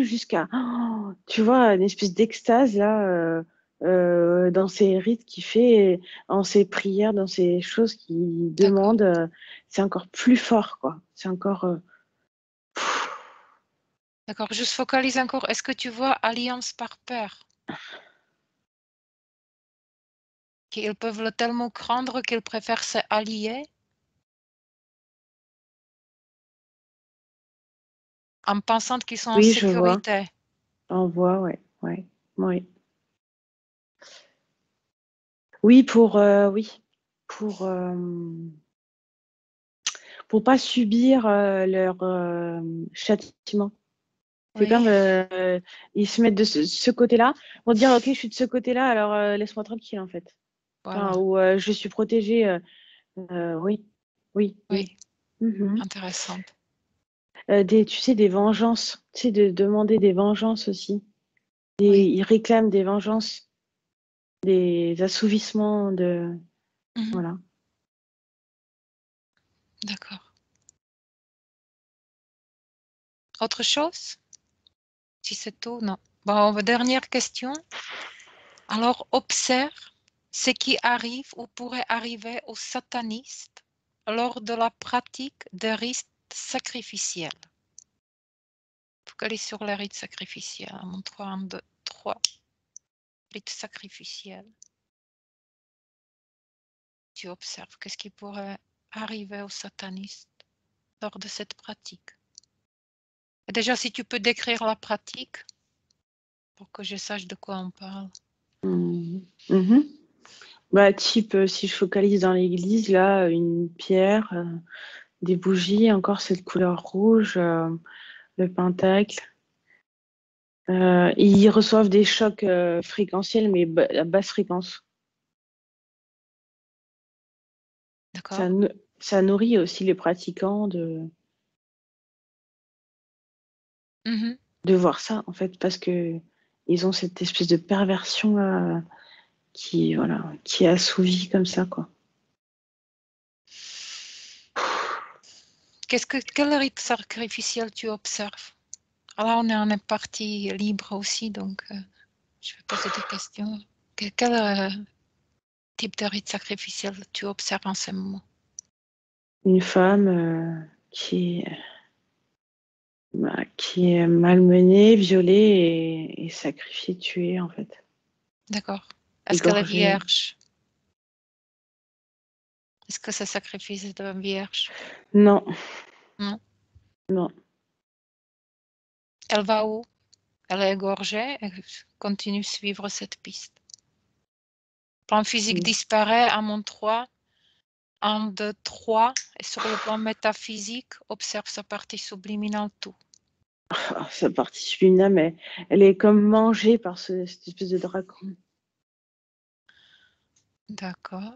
jusqu'à, oh, tu vois, une espèce d'extase là, dans ses rites qu'il fait, en ses prières, dans ses choses qu'il D'accord. demande. C'est encore plus fort, quoi. C'est encore. D'accord, je focalise encore. Est-ce que tu vois alliance par peur? Qu'ils peuvent le tellement craindre qu'ils préfèrent s'allier en pensant qu'ils sont en Oui, je vois. sécurité. On voit, ouais, ouais, oui. Oui, pour pour pas subir leur châtiment. C'est Oui, comme ils se mettent de ce côté-là pour dire ok, je suis de ce côté-là, alors laisse-moi tranquille en fait. voilà. Enfin, ou je suis protégée. Oui, oui, Oui, oui. Mhm. intéressante. Tu sais, des vengeances. Tu sais, de demander des vengeances aussi. Oui. Ils réclament des vengeances, des assouvissements de. Mhm. Voilà. D'accord. Autre chose? Si c'est tout, non. Bon, dernière question. Alors, observe ce qui arrive ou pourrait arriver aux satanistes lors de la pratique des rites sacrificiels. Focalise sur les rites sacrificiels. Montre 1, 2, 3. Rites sacrificiels. Tu observes qu'est-ce qui pourrait arriver aux satanistes lors de cette pratique. Et déjà, si tu peux décrire la pratique pour que je sache de quoi on parle. Mhm. Mhm. Bah, type, si je focalise dans l'église, là, une pierre, des bougies, encore cette couleur rouge, le pentacle. Ils reçoivent des chocs fréquentiels, mais à basse fréquence. D'accord? Ça, ça nourrit aussi les pratiquants Mhm. de voir ça, en fait, parce que ils ont cette espèce de perversion qui, voilà, qui est assouvie comme ça, quoi. Quel rite sacrificiel tu observes? Alors, on est en partie libre aussi, donc je vais poser des questions. Quel type de rite sacrificiel tu observes en ce moment? Une femme qui est malmenée, violée et sacrifiée, tuée, en fait. D'accord. Est-ce qu'elle est Égorgée. vierge? Est-ce que ce sacrifice est de vierge? Non, Non. non. Elle va où? Elle est égorgée et continue de suivre cette piste. Plan physique disparaît à mon 3. 1, 2, 3. Et sur le plan métaphysique, observe sa partie subliminale tout. Sa partie subliminale, mais elle est comme mangée par cette espèce de dragon. D'accord.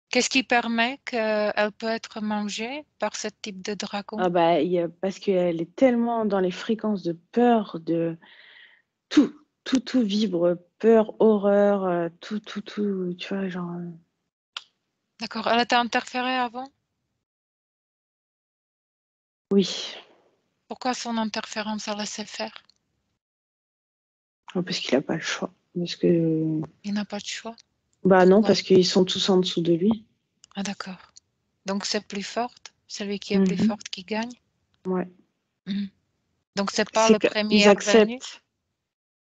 Qu'est-ce qui permet qu'elle peut être mangée par ce type de dragon? Ah bah, parce qu'elle est tellement dans les fréquences de peur, de tout vibre, peur, horreur, tout, tu vois, genre. D'accord. Elle était interférée avant? Oui. Pourquoi son interférence a laissé faire? Parce qu'il n'a pas le choix. Parce que. Il n'a pas de choix. Bah non, Pourquoi? parce qu'ils sont tous en dessous de lui. Ah d'accord. Donc c'est plus forte? Celui qui est plus forte qui gagne? Ouais. Donc c'est pas le premier Ils venu? acceptent.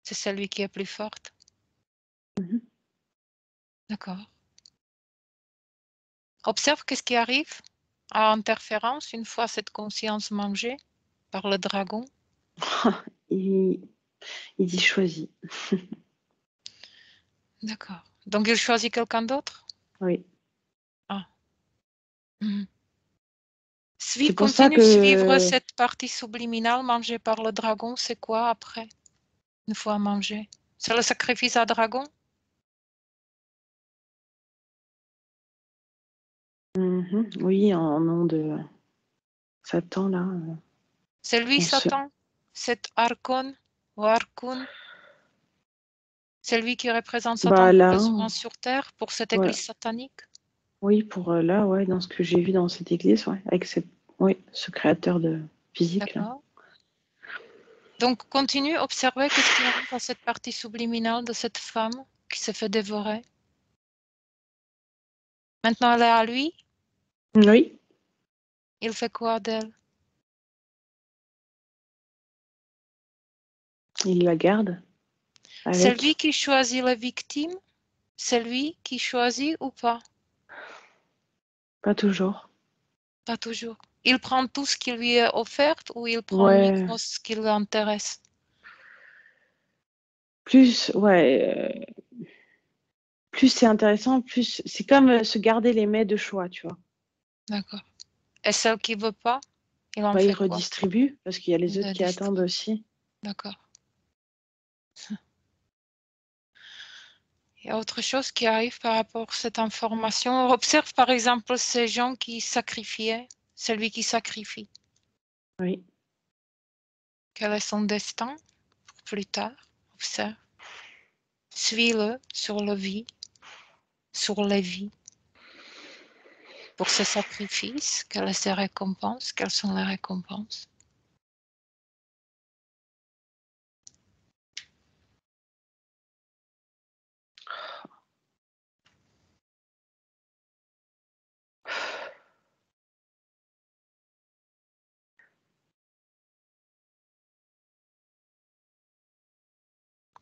C'est celui qui est plus forte? D'accord. Observe qu'est-ce qui arrive à interférence une fois cette conscience mangée par le dragon. il dit choisis. D'accord. Donc il choisit quelqu'un d'autre? Oui. Ah. C'est pour ça Continue de suivre que. cette partie subliminale mangée par le dragon. C'est quoi après, une fois mangée? C'est le sacrifice à dragon? Oui, en nom de Satan, là. C'est lui, Satan? Cet Archon ou Archon? C'est lui qui représente Satan Bah pour là, les humains sur Terre, pour cette ouais. église satanique? Oui, pour là, ouais, dans ce que j'ai vu dans cette église, ouais, avec ce créateur de physique, là. D'accord. Donc, continue, observez qu'est-ce qui arrive à cette partie subliminale de cette femme qui se fait dévorer. Maintenant, elle est à lui. Oui, Il fait quoi d'elle? il la garde C'est lui avec. qui choisit la victime? C'est lui qui choisit ou pas? Pas toujours. Pas toujours. Il prend tout ce qui lui est offert ou il prend Ouais, uniquement ce qui l'intéresse? ouais, plus c'est intéressant, plus c'est comme se garder les mets de choix, tu vois. D'accord. Et celle qui veut pas, il en Bah, il fait quoi? redistribue parce qu'il y a les Il autres la qui attendent distribue. aussi. D'accord. Il y a autre chose qui arrive par rapport à cette information. On observe par exemple ces gens qui sacrifiaient, celui qui sacrifie. Oui. Quel est son destin pour plus tard? Observe. Suis-le sur la vie, sur les vies. Pour ce sacrifice, quelles sont ses récompenses? Quelles sont les récompenses?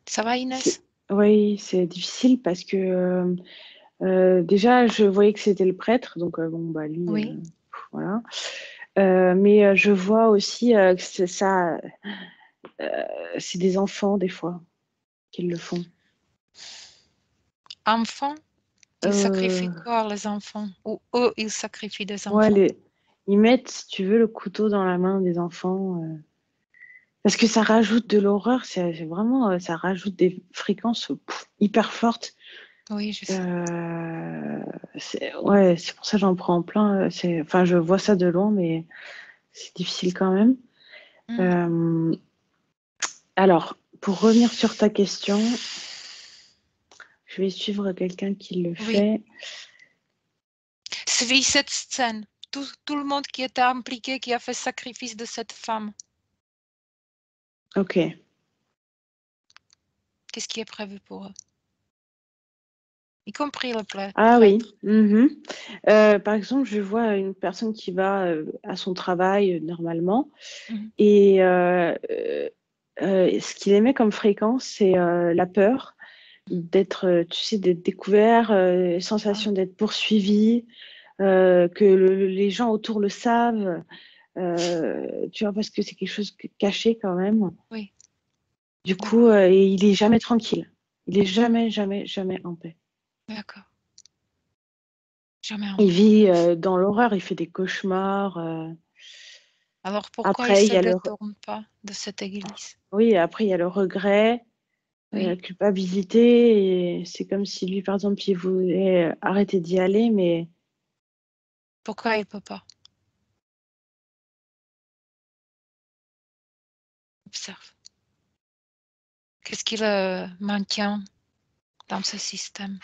Ça va, Inès? Oui, c'est difficile parce que déjà, je voyais que c'était le prêtre, donc bon, bah lui, Oui. voilà. Mais je vois aussi que c'est des enfants des fois qui le font. Enfants? Ils sacrifient Euh, quoi, les enfants? Ou eux, ils sacrifient des ouais, enfants? ils mettent, si tu veux, le couteau dans la main des enfants. Parce que ça rajoute de l'horreur, c'est vraiment, ça rajoute des fréquences hyper fortes. Oui, je sais. Ouais, c'est pour ça que j'en prends plein. Enfin, je vois ça de loin, mais c'est difficile quand même. Euh, alors, pour revenir sur ta question, je vais suivre quelqu'un qui le Oui. fait. Suis cette scène. Tout le monde qui était impliqué, qui a fait sacrifice de cette femme. Ok. Qu'est-ce qui est prévu pour eux? Y compris le Ah oui. prêtre. Par exemple, je vois une personne qui va à son travail normalement Mhm. et ce qu'il émet comme fréquence, c'est la peur d'être, tu sais, d'être découvert, Ah, sensation d'être poursuivi, que les gens autour le savent, tu vois, parce que c'est quelque chose caché quand même. oui, Du coup, d'accord. il est jamais tranquille. Il est jamais en paix. D'accord. Jamais Il entendu. vit dans l'horreur, il fait des cauchemars. Alors pourquoi il Après, il se y a détourne pas de cette église? oui, après, il y a le regret, la Oui. culpabilité. Et c'est comme si lui, par exemple, il voulait arrêter d'y aller, mais Pourquoi il peut pas? Observe. Qu'est-ce qui le maintient dans ce système?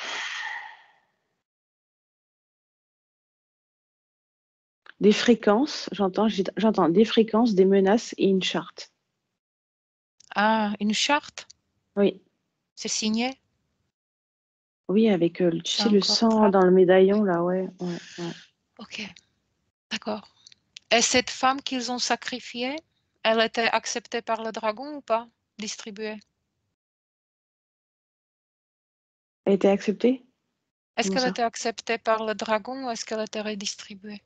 des fréquences, j'entends des fréquences, des menaces et une charte. Ah, une charte? Oui, C'est signé? oui, avec, tu C'est sais, le encore sang grave? dans le Oui. médaillon, là, ouais, ouais, ouais. Ok, d'accord. Et cette femme qu'ils ont sacrifiée, elle était acceptée par le dragon ou pas? Distribuée? A été accepté? Est-ce Comment qu'elle ça? était acceptée par le dragon ou est-ce qu'elle était redistribuée?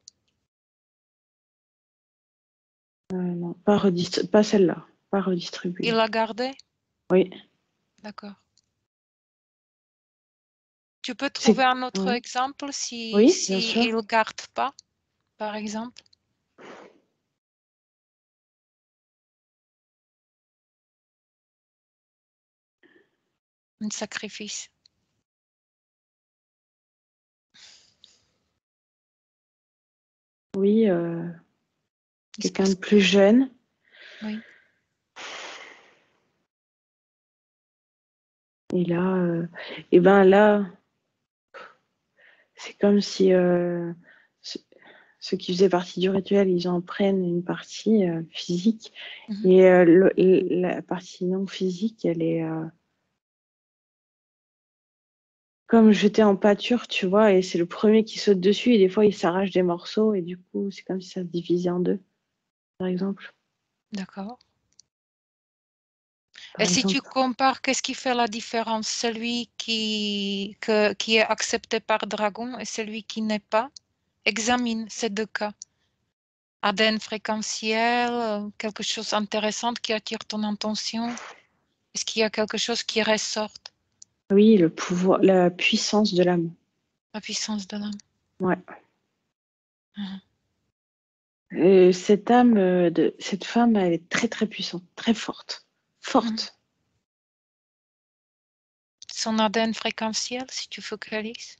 Non, pas celle-là, pas Il redistribuée. l'a gardée? Oui, D'accord. Tu peux c'est, trouver un autre ouais. exemple si, Oui, bien si sûr. il ne garde pas, par exemple, un sacrifice. Oui, Il se quelqu'un passe de quoi? plus jeune. Oui, Et là, et ben là, c'est comme si ceux qui faisaient partie du rituel, ils en prennent une partie physique. mhm, Et la partie non physique, elle est comme jeté en pâture, tu vois, et c'est le premier qui saute dessus, et des fois, il s'arrache des morceaux, et du coup, c'est comme si ça se divisait en deux, par exemple. d'accord. Et Par si tu exemple. compares, qu'est-ce qui fait la différence? Celui qui est accepté par Dragon et celui qui n'est pas? Examine ces deux cas. ADN fréquentiel, quelque chose d'intéressant qui attire ton attention? Est-ce qu'il y a quelque chose qui ressort? Oui, le pouvoir, la puissance de l'âme. La puissance de l'âme. Ouais. Mhm. Cette âme, cette femme, elle est très, très puissante, très forte. Mhm. Forte. Son ADN fréquentiel, si tu focalises.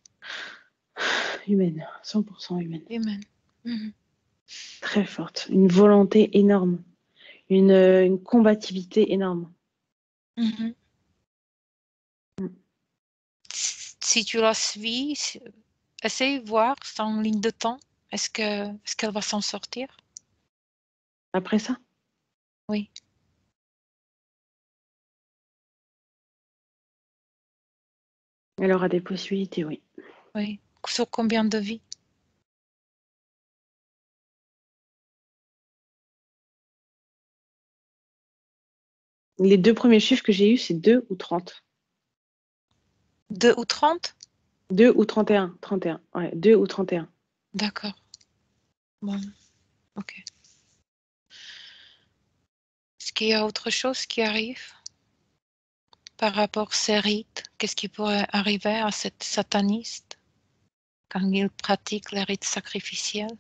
Humaine, 100% humaine. Humaine. Mhm. Très forte. Une volonté énorme. Une combativité énorme. Mhm. Si tu la suis, essaye de voir en ligne de temps. Est-ce qu'elle va s'en sortir? Après ça, Oui, elle aura des possibilités, oui. oui. Sur combien de vies? Les deux premiers chiffres que j'ai eus, c'est 2 ou 30. 2 ou 30? 2 ou 31. 31. Ouais, 2 ou 31. D'accord. Bon, ok. Est-ce qu'il y a autre chose qui arrive par rapport à ces rites? Qu'est-ce qui pourrait arriver à cette sataniste quand il pratique les rites sacrificiels?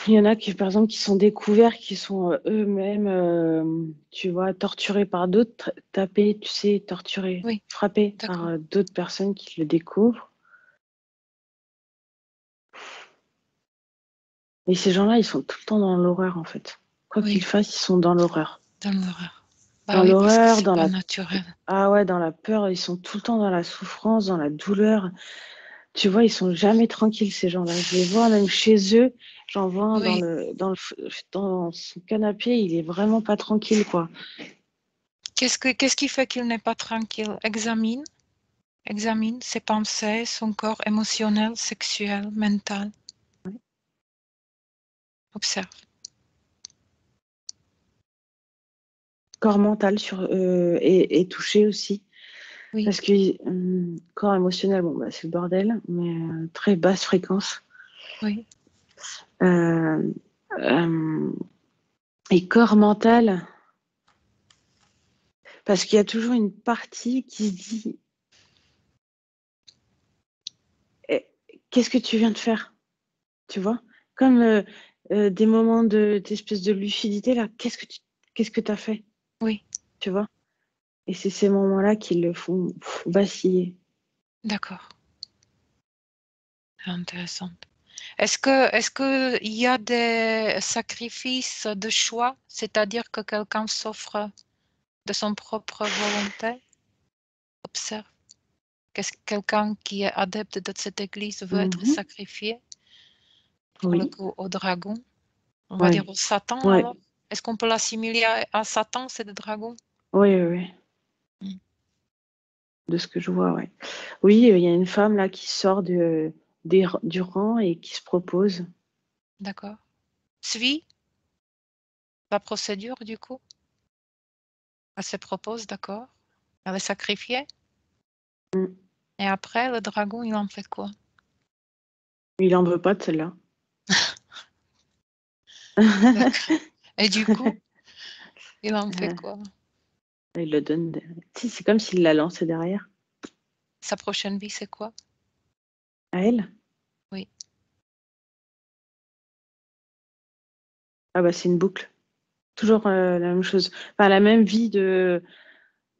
Il y en a qui, par exemple, qui sont découverts, qui sont eux-mêmes, tu vois, torturés par d'autres, tapés, tu sais, torturés, Oui, frappés par d'accord. d'autres personnes qui le découvrent. Et ces gens-là, ils sont tout le temps dans l'horreur, en fait. Quoi qu'ils Oui, fassent, ils sont dans l'horreur. dans l'horreur. Bah Dans oui, parce que l'horreur, c'est dans pas la... naturel. Ah ouais, dans la peur, ils sont tout le temps dans la souffrance, dans la douleur. Tu vois, ils sont jamais tranquilles, ces gens-là. Je les vois même chez eux. J'en vois un Oui. dans son canapé, il est vraiment pas tranquille, quoi. Qu'est-ce qui fait qu'il n'est pas tranquille? Examine ses pensées, son corps émotionnel, sexuel, mental. Observe. Corps mental est touché aussi. Oui, Parce que corps émotionnel, bon, bah, c'est le bordel, mais très basse fréquence. oui, Euh, euh, et corps mental, parce qu'il y a toujours une partie qui se dit eh, qu'est-ce que tu viens de faire? Tu vois? Comme des moments d'espèce de lucidité, là, qu'est-ce que tu as fait? oui, Tu vois? Et c'est ces moments-là qui le font vaciller. d'accord. Intéressant. Est-ce que il y a des sacrifices de choix, c'est-à-dire que quelqu'un s'offre de son propre volonté? Observe. Qu'est-ce que quelqu'un qui est adepte de cette église veut être Mhm. sacrifié pour le Oui, coup au dragon? On va dire oui, au Satan oui, alors? Est-ce qu'on peut l'assimiler à Satan, c'est le dragon? oui, oui, oui. Hmm. De ce que je vois, ouais. Oui, il y a une femme là qui sort du rang et qui se propose. D'accord. Suit la procédure du coup? Elle se propose, d'accord. Elle est sacrifiée. Mm. Et après, le dragon, il en fait quoi? Il en veut pas de celle-là. D'accord. Et du coup, il en fait quoi? Il le donne. Si, c'est comme s'il l'a lancé derrière. Sa prochaine vie, c'est quoi? À elle? Oui. Ah bah c'est une boucle. Toujours la même chose. Enfin, la même vie de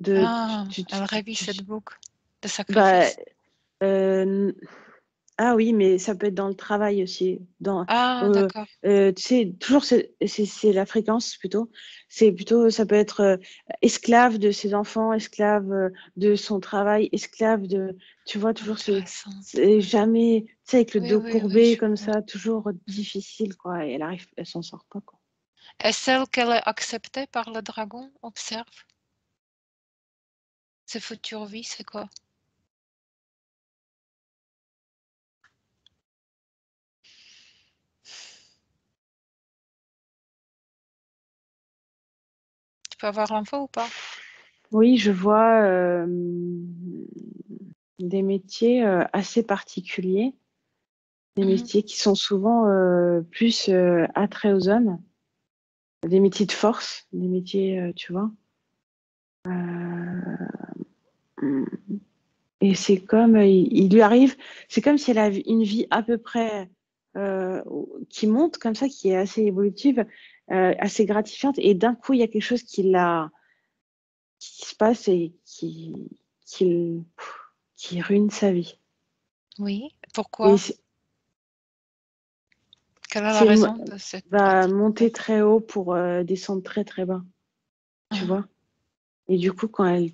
Ah, elle revit cette boucle de bah, sacrifice. euh, ah oui, mais ça peut être dans le travail aussi. Ah, d'accord. Tu sais, toujours, c'est la fréquence plutôt. C'est plutôt, ça peut être esclave de ses enfants, esclave de son travail, esclave de. Tu vois, toujours, Intéressante. c'est Oui, jamais, tu sais, avec le oui, dos oui, oui, courbé je comme vois. ça, toujours Mhm. difficile, quoi. Et elle s'en sort pas, quoi. Et celle qu'elle est acceptée par le dragon, observe. Ses futures vies, c'est quoi? Tu peux avoir l'info ou pas? Oui, je vois des métiers assez particuliers, des Mhm. métiers qui sont souvent plus attraits aux hommes. Des métiers de force, des métiers, tu vois. Mm. Et c'est comme, il lui arrive, c'est comme si elle a une vie à peu près euh, qui monte comme ça, qui est assez évolutive, assez gratifiante, et d'un coup, il y a quelque chose qui se passe et qui, qui ruine sa vie. Oui. Et Pourquoi? Quelle est la c'est raison de cette va monter particularité? très haut pour descendre très très bas, tu Ah, vois. Et du coup, quand elle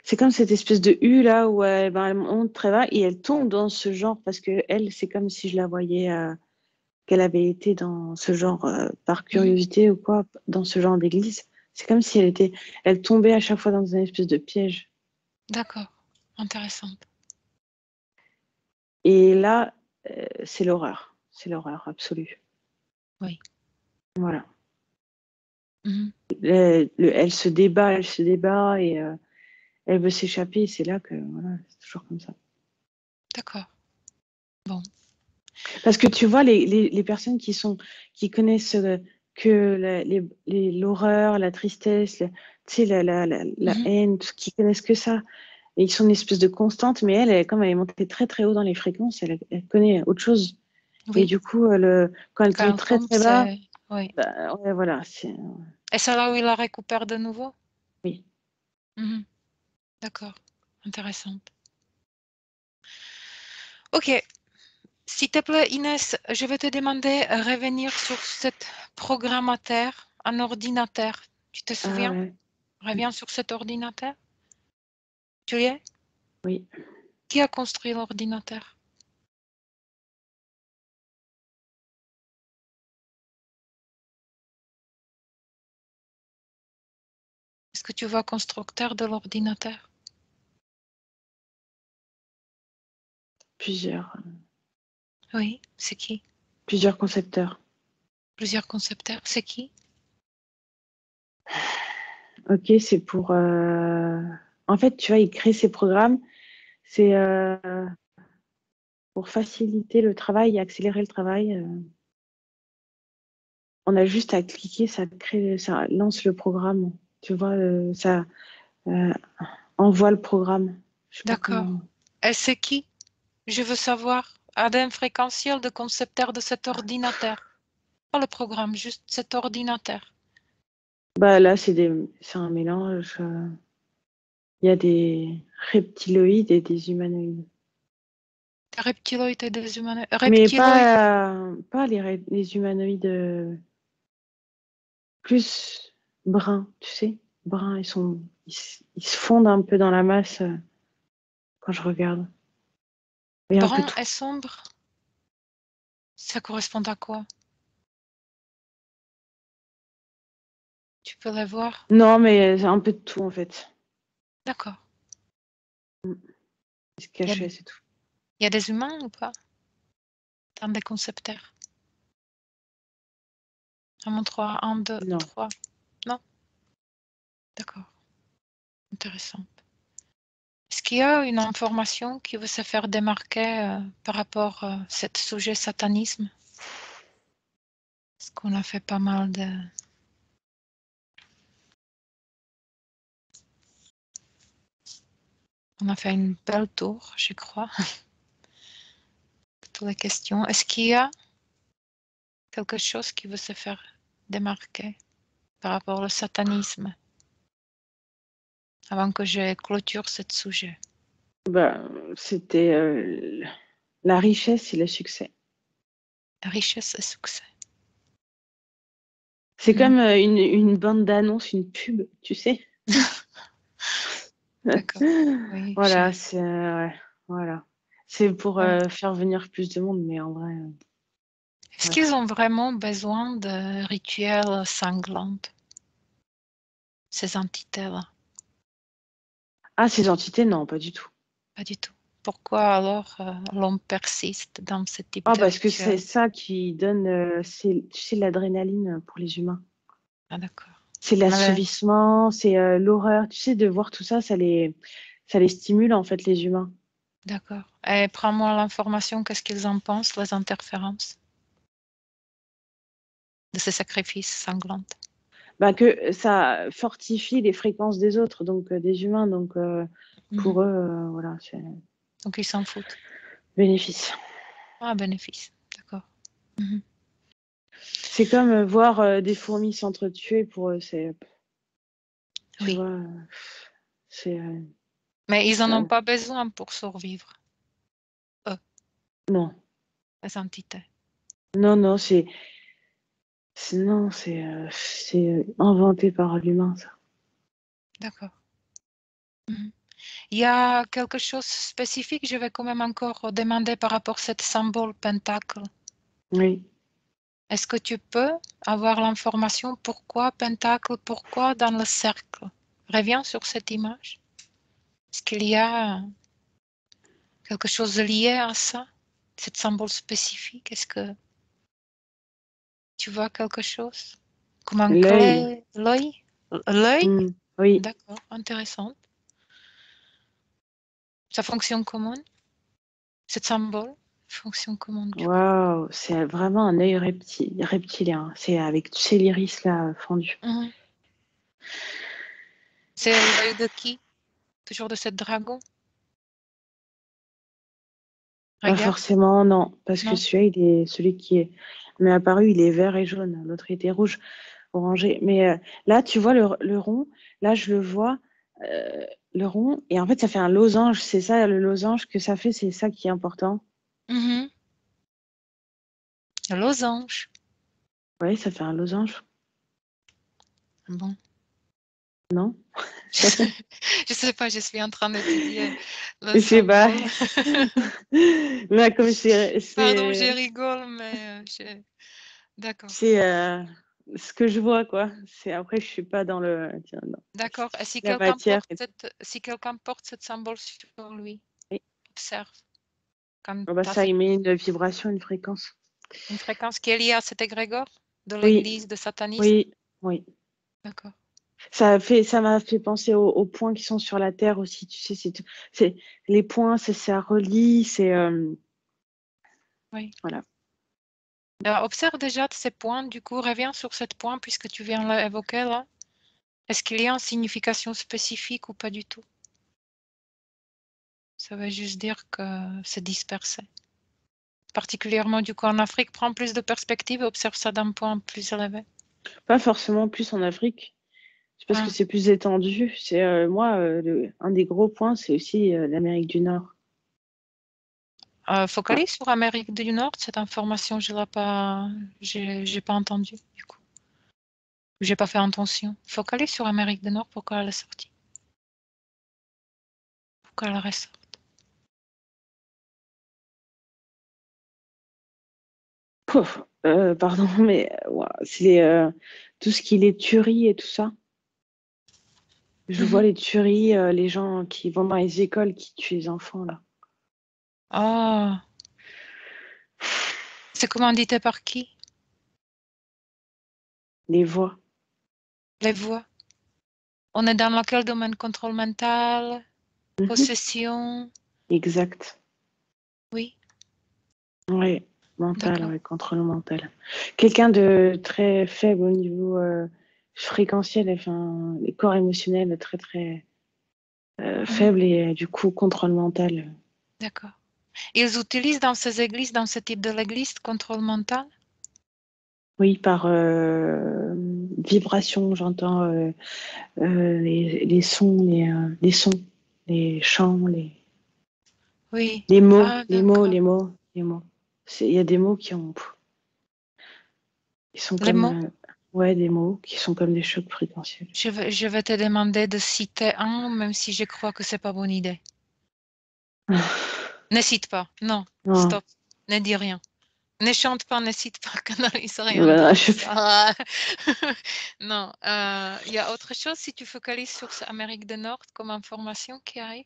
c'est comme cette espèce de U là où elle monte très bas et elle tombe dans ce genre parce que elle, c'est comme si je la voyais qu'elle avait été dans ce genre par mhm. curiosité ou quoi, dans ce genre d'église. C'est comme si elle tombait à chaque fois dans une espèce de piège. D'accord. Intéressante. Et là, c'est l'horreur absolue. Oui. Voilà. Mhm. Elle se débat et elle veut s'échapper. Et c'est là que voilà, c'est toujours comme ça. D'accord. Bon. Parce que tu vois, les personnes qui connaissent que l'horreur, la tristesse, tu sais, la Mhm. haine, qui connaissent que ça, et ils sont une espèce de constante, mais comme elle est montée très très haut dans les fréquences, elle connaît autre chose. Et Oui. du coup, quand elle Quand tombe elle très tombe, très bas, c'est... Oui. bah, ouais, voilà, Et c'est là où il la récupère de nouveau? oui. Mhm. D'accord. Intéressante. Ok. S'il te plaît, Inès, je vais te demander de revenir sur cet programmateur, un ordinateur. Tu te Ah souviens? ouais, Reviens sur cet ordinateur. Tu y es? oui. Qui a construit l'ordinateur? Est-ce que tu vois constructeur de l'ordinateur? Plusieurs, Oui, c'est qui? plusieurs concepteurs. Plusieurs concepteurs, c'est qui? Ok, c'est pour en fait, tu vois, il crée ces programmes. C'est pour faciliter le travail et accélérer le travail. On a juste à cliquer, ça lance le programme. Tu vois, ça euh, envoie le programme. Je sais pas D'accord. comment. Et c'est qui? Je veux savoir. Adam Fréquentiel, de concepteur de cet ordinateur. Pas le programme, juste cet ordinateur. Bah là, c'est un mélange. Il y a des reptiloïdes et des humanoïdes. Des reptiloïdes et des humanoïdes. Mais Reptiloïdes. pas les humanoïdes plus bruns, tu sais. Bruns, ils se fondent un peu dans la masse quand je regarde. Il y a un peu Brun tout. et sombre. Ça correspond à quoi? Tu peux les voir? Non, mais c'est un peu de tout en fait. D'accord. Ils se Il y a, cachaient, c'est tout. il y a des humains ou pas dans des concepteurs? À mon 3, 1, 2, Non. 3. Non? D'accord. Intéressant. Est-ce qu'il y a une information qui veut se faire démarquer par rapport à ce sujet satanisme? Parce qu'on a fait pas mal de... On a fait une belle tour, je crois, de toutes les questions. Est-ce qu'il y a quelque chose qui veut se faire démarquer par rapport au satanisme avant que je clôture ce sujet? Bah, c'était la richesse et le succès. Richesse et succès. C'est Mhm. comme une bande d'annonces, une pub, tu sais. D'accord. Oui, Voilà, ouais, voilà. C'est pour Bon. faire venir plus de monde, mais en vrai, Est-ce ouais. qu'ils ont vraiment besoin de rituels sanglants, ces entités-là? Ah, ces entités, non, pas du tout. Pas du tout. Pourquoi alors l'homme persiste dans ce type Ah, de parce que c'est rituel? ça qui donne, tu sais, l'adrénaline pour les humains. Ah, d'accord. C'est Ouais, l'assouvissement, c'est l'horreur. Tu sais, de voir tout ça, ça les stimule, en fait, les humains. d'accord. Et prends-moi l'information, qu'est-ce qu'ils en pensent, les interférences de ces sacrifices sanglants? Bah, que ça fortifie les fréquences des autres, donc des humains. Donc, Mhm. pour eux, voilà, c'est Donc ils s'en foutent. bénéfice. Ah, bénéfice. D'accord. Mhm. C'est comme voir des fourmis s'entretuer pour eux. Tu Oui. vois, c'est. Mais ils n'en ont Ça- pas besoin pour survivre, eux, non, les entités. non, non, non, c'est inventé par l'humain, ça. D'accord. Mhm. Il y a quelque chose de spécifique, je vais quand même encore demander par rapport à ce symbole pentacle. Oui. Est-ce que tu peux avoir l'information pourquoi pentacle, pourquoi dans le cercle? Reviens sur cette image. Est-ce qu'il y a quelque chose de lié à ça, cet symbole spécifique? Est-ce que tu vois quelque chose? Comme un L'œil. clé, l'œil? L'œil? Hmm. Oui. D'accord, intéressant. Ça fonctionne comment? Cet symbole fonctionne comment du coup? Waouh, c'est vraiment un œil reptilien. C'est avec, tu sais, l'iris là fendu. Mhm. C'est l'œil de qui? Toujours de ce dragon? Pas Regarde, forcément, non, parce que non? celui-là, celui qui est m'est apparu, il est vert et jaune. L'autre était rouge, orangé. Mais là, tu vois le rond. Là, je le vois, euh, le rond. Et en fait, ça fait un losange. C'est ça, le losange que ça fait. C'est ça qui est important. Mhm. Losange. Oui, ça fait un losange, Bon. non? Je sais pas, je suis en train d'étudier le Je sais pas. symbole. Là, comme Pardon, je rigole, mais d'accord. c'est ce que je vois, quoi. C'est après, je suis pas dans tiens, dans D'accord. Et la matière. si quelqu'un porte ce symbole sur lui, Oui. observe quand Ah bah, tu as ça émet une vibration, une fréquence. une fréquence qui est liée à cet égrégore de Oui, l'église de satanisme. oui, oui. D'accord. Ça m'a fait penser aux points qui sont sur la Terre aussi. Tu sais, c'est les points, ça relie, Oui. voilà. Observe déjà ces points, du coup, reviens sur ce point puisque tu viens de l'évoquer là. Est-ce qu'il y a une signification spécifique ou pas du tout? Ça veut juste dire que c'est dispersé. Particulièrement, du coup, en Afrique, prends plus de perspective et observe ça d'un point plus élevé. Pas forcément plus en Afrique. C'est parce que Ah. c'est plus étendu. C'est moi, un des gros points, c'est aussi l'Amérique du Nord. Ah, Focalise sur Amérique du Nord, cette information, je l'ai pas, j'ai pas entendu, du coup. J'ai pas fait attention. Focalise sur Amérique du Nord, pourquoi elle est sortie? Pourquoi elle reste? pouf, pardon, mais ouais, tout ce qui est les tueries et tout ça. Je vois les tueries, les gens qui vont dans les écoles qui tuent les enfants là. Ah, c'est commandité par qui? Les voix. Les voix. On est dans quel domaine? Contrôle mental, Mhm. possession? Exact. Oui, Oui, mental, d'accord. ouais, contrôle mental. Quelqu'un de très faible au niveau fréquentiel, enfin, les corps émotionnels très très Mhm. faibles et du coup contrôle mental. D'accord. Ils utilisent dans ces églises, dans ce type de l'église, contrôle mental? Oui, par vibration, j'entends les sons, les sons, les chants, Oui. les mots, Ah, les mots, d'accord. les mots, les mots. Il y a des mots qui sont Les mots? comme ouais, des mots qui sont comme des chocs fréquentiels. Je vais te demander de citer un, même si je crois que c'est pas bonne idée. Ne cite pas. Non, Non, stop. Ne dis rien. Ne chante pas, ne cite pas, canalise rien voilà, dans ça. Non, il y a autre chose si tu focalises sur Amérique du Nord comme information qui arrive?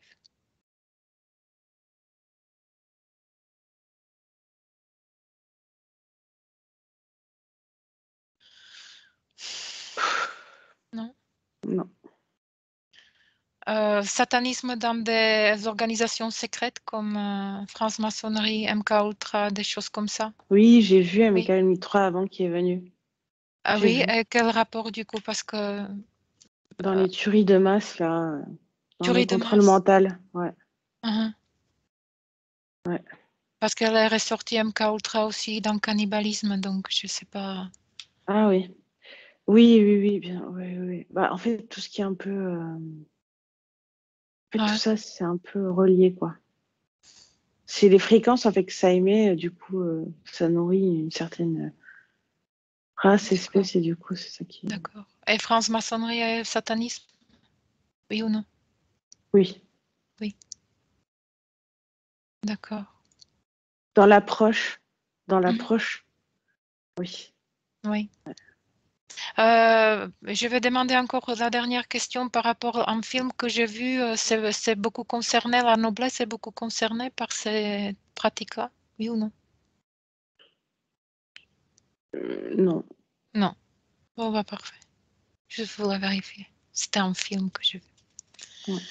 Non. non. Satanisme dans des organisations secrètes comme France-Maçonnerie, MK Ultra, des choses comme ça? Oui, j'ai vu Oui. MK 3 avant qui est venu. Ah J'ai oui, vu et quel rapport du coup? Parce que dans les tueries de masse là, dans le tuerie de contrôle masse. mental. Ouais, Mhm. ouais. Parce qu'elle est ressortie MK Ultra aussi dans cannibalisme, donc je sais pas. Ah oui. Oui, oui, oui, bien. Oui, oui, oui. Bah, en fait, tout ce qui est un peu, en fait, tout Ouais, ça, c'est un peu relié, quoi. C'est les fréquences en fait que ça émet, du coup, ça nourrit une certaine race, d'accord, espèce, et du coup, c'est ça qui. d'accord. Et franc-maçonnerie et satanisme, oui ou non? Oui, Oui, d'accord. dans l'approche, dans Mhm. l'approche, oui. Oui. Je vais demander encore la dernière question par rapport à un film que j'ai vu. C'est beaucoup concerné, la noblesse est beaucoup concernée par ces pratiques-là, oui ou non? Non. Non. Bon, bah parfait. Je voulais vérifier. C'était un film que j'ai vu. Ouais.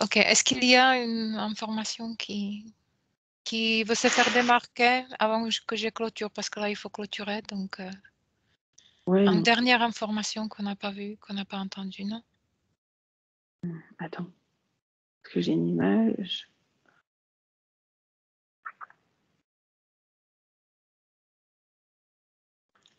Ok. Est-ce qu'il y a une information qui veut se faire démarquer avant que je clôture? Parce que là, il faut clôturer. Donc, Ouais, une non. dernière information qu'on n'a pas vue, qu'on n'a pas entendue, non? Attends, est-ce que j'ai une image?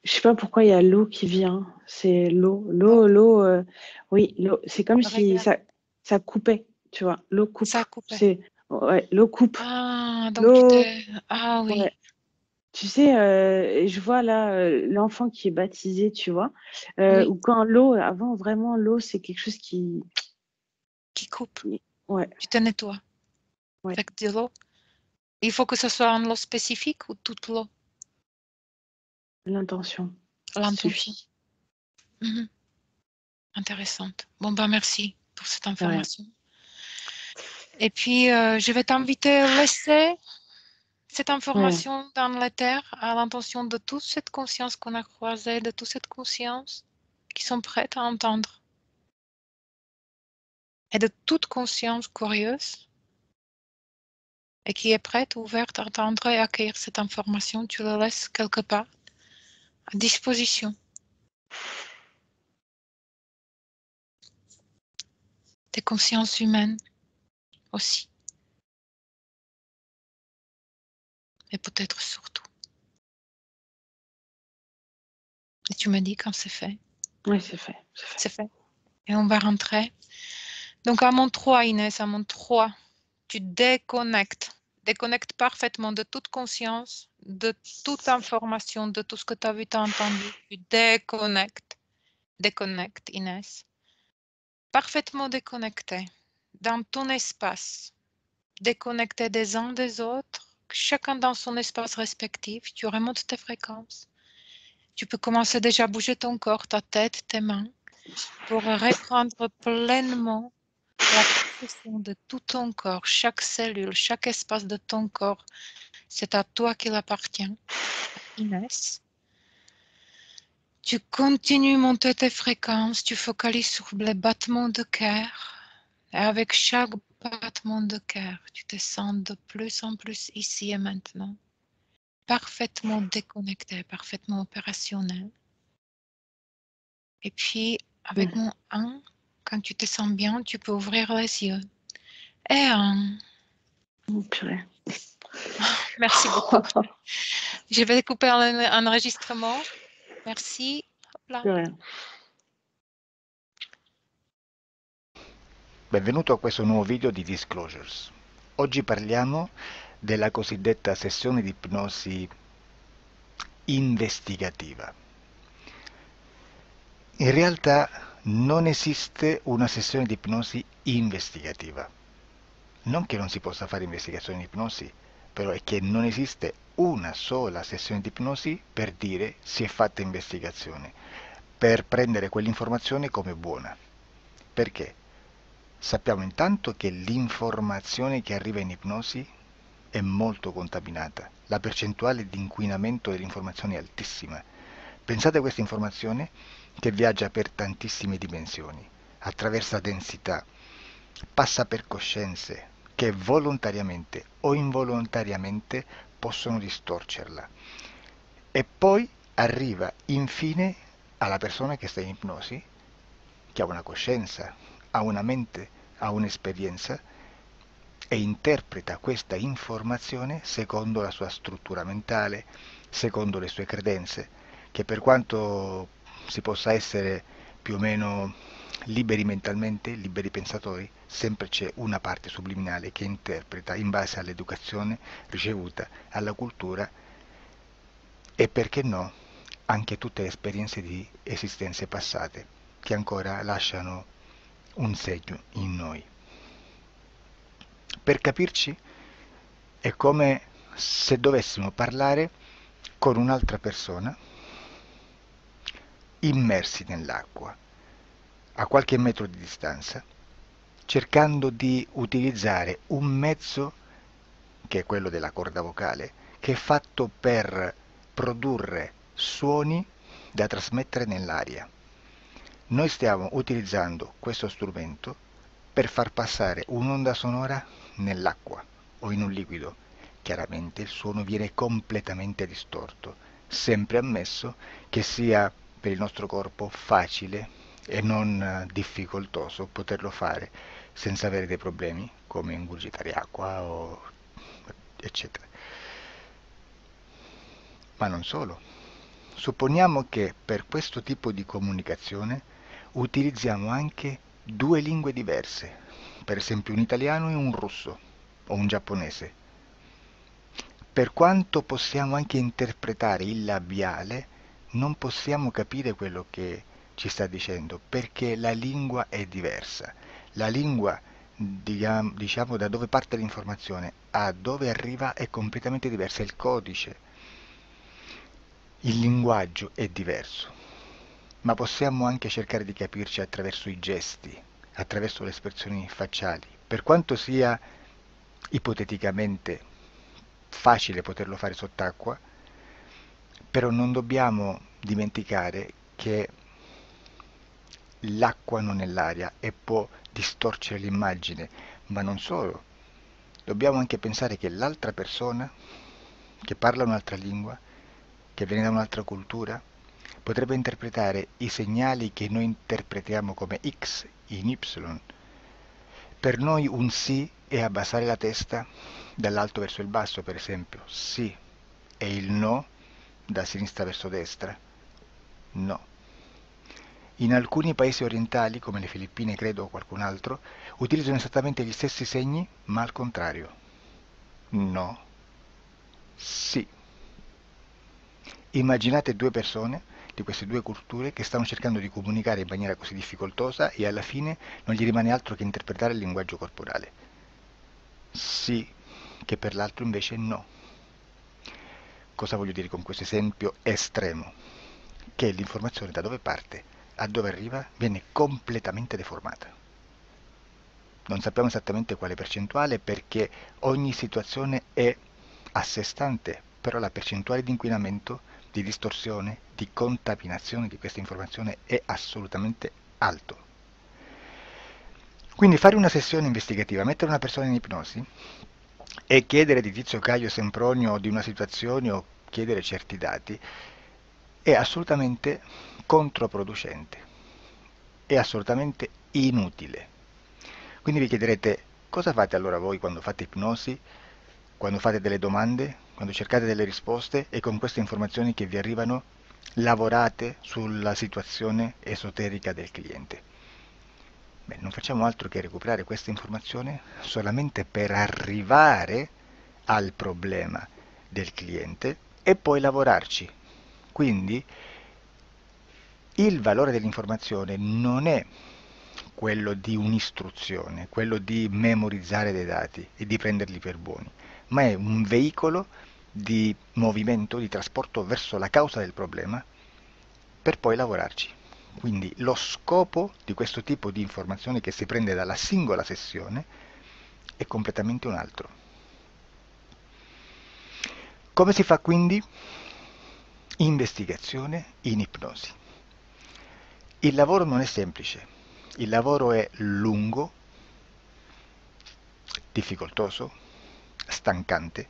Je sais pas pourquoi il y a l'eau qui vient. C'est l'eau, Oh, oui, l'eau. C'est comme si regarde. ça coupait, tu vois. L'eau coupe. Ça a coupé. C'est, ouais, l'eau coupe. Ah, donc, L'eau, ah ouais. oui. Tu sais, je vois là l'enfant qui est baptisé, tu vois. Oui, Ou quand l'eau, avant vraiment l'eau, c'est quelque chose qui coupe. ouais, Tu te nettoies ouais, avec de l'eau. Il faut que ce soit en eau spécifique ou toute l'eau, l'intention l'intention. suffit. Mhm. Intéressante. Bon, bah merci pour cette Ouais, information. Et puis, je vais t'inviter à laisser cette ouais. information dans la terre à l'intention de toute cette conscience qu'on a croisée, de toute cette conscience qui sont prêtes à entendre. et de toute conscience curieuse et qui est prête, ouverte à entendre et accueillir cette information, tu la laisses quelque part à disposition. Des consciences humaines aussi. Et peut-être surtout. Et tu me dis quand c'est fait. Oui, c'est fait. C'est fait. Et on va rentrer. Donc à mon 3, Inès, à mon 3, tu déconnectes. Déconnecte parfaitement de toute conscience, de toute information, de tout ce que tu as vu, tu as entendu. Tu déconnectes. Déconnecte, Inès. Parfaitement déconnecté. Dans ton espace. Déconnecté des uns des autres. Chacun dans son espace respectif. Tu remontes tes fréquences. Tu peux commencer déjà à bouger ton corps, ta tête, tes mains, pour reprendre pleinement la possession de tout ton corps, chaque cellule, chaque espace de ton corps. C'est à toi qu'il appartient, Inès. Tu continues à monter tes fréquences, tu focalises sur les battements de cœur. Et avec chaque battement de cœur, tu te sens de plus en plus ici et maintenant. Parfaitement déconnecté, parfaitement opérationnel. Et puis, avec mon 1, quand tu te sens bien, tu peux ouvrir les yeux. Et 1. Oh, purée. Merci beaucoup. Je vais couper l'enregistrement. Merci. Hop là. Purée. Benvenuto a questo nuovo video di Disclosures. Oggi parliamo della cosiddetta sessione di ipnosi investigativa. In realtà non esiste una sessione di ipnosi investigativa. Non che non si possa fare investigazione di ipnosi, però è che non esiste una sola sessione di ipnosi per dire si è fatta investigazione, per prendere quell'informazione come buona. Perché? Sappiamo intanto che l'informazione che arriva in ipnosi è molto contaminata, la percentuale di inquinamento dell'informazione è altissima. Pensate a questa informazione che viaggia per tantissime dimensioni, attraversa densità, passa per coscienze che volontariamente o involontariamente possono distorcerla e poi arriva infine alla persona che sta in ipnosi, che ha una coscienza, ha una mente, ha un'esperienza e interpreta questa informazione secondo la sua struttura mentale, secondo le sue credenze, che per quanto si possa essere più o meno liberi mentalmente, liberi pensatori, sempre c'è una parte subliminale che interpreta in base all'educazione ricevuta, alla cultura e perché no anche tutte le esperienze di esistenze passate che ancora lasciano un segno in noi. Per capirci, è come se dovessimo parlare con un'altra persona immersi nell'acqua, a qualche metro di distanza, cercando di utilizzare un mezzo, che è quello della corda vocale, che è fatto per produrre suoni da trasmettere nell'aria. Noi stiamo utilizzando questo strumento per far passare un'onda sonora nell'acqua o in un liquido. Chiaramente il suono viene completamente distorto, sempre ammesso che sia per il nostro corpo facile e non difficoltoso poterlo fare senza avere dei problemi come ingurgitare acqua o eccetera. Ma non solo. Supponiamo che per questo tipo di comunicazione utilizziamo anche due lingue diverse, per esempio un italiano e un russo o un giapponese. Per quanto possiamo anche interpretare il labiale, non possiamo capire quello che ci sta dicendo, perché la lingua è diversa. La lingua, diciamo, da dove parte l'informazione a dove arriva è completamente diversa, il codice, il linguaggio è diverso. Ma possiamo anche cercare di capirci attraverso i gesti, attraverso le espressioni facciali. Per quanto sia ipoteticamente facile poterlo fare sott'acqua, però non dobbiamo dimenticare che l'acqua non è l'aria e può distorcere l'immagine, ma non solo. Dobbiamo anche pensare che l'altra persona, che parla un'altra lingua, che viene da un'altra cultura, potrebbe interpretare i segnali che noi interpretiamo come X in Y. Per noi un sì è abbassare la testa dall'alto verso il basso, per esempio, sì, e il no da sinistra verso destra, no. In alcuni paesi orientali, come le Filippine credo o qualcun altro, utilizzano esattamente gli stessi segni, ma al contrario. No, sì. Immaginate due persone di queste due culture che stanno cercando di comunicare in maniera così difficoltosa e alla fine non gli rimane altro che interpretare il linguaggio corporale. Sì, che per l'altro invece no. Cosa voglio dire con questo esempio estremo? Che l'informazione da dove parte a dove arriva viene completamente deformata. Non sappiamo esattamente quale percentuale perché ogni situazione è a sé stante, però la percentuale di inquinamento, di distorsione, di contaminazione di questa informazione è assolutamente alto. Quindi fare una sessione investigativa, mettere una persona in ipnosi e chiedere di Tizio Caio Sempronio di una situazione o chiedere certi dati è assolutamente controproducente, è assolutamente inutile. Quindi vi chiederete cosa fate allora voi quando fate ipnosi, quando fate delle domande, quando cercate delle risposte e con queste informazioni che vi arrivano lavorate sulla situazione esoterica del cliente. Beh, non facciamo altro che recuperare questa informazione solamente per arrivare al problema del cliente e poi lavorarci. Quindi il valore dell'informazione non è quello di un'istruzione, quello di memorizzare dei dati e di prenderli per buoni, ma è un veicolo di movimento, di trasporto verso la causa del problema per poi lavorarci. Quindi lo scopo di questo tipo di informazione che si prende dalla singola sessione è completamente un altro. Come si fa quindi? Investigazione in ipnosi. Il lavoro non è semplice, il lavoro è lungo, difficoltoso, stancante.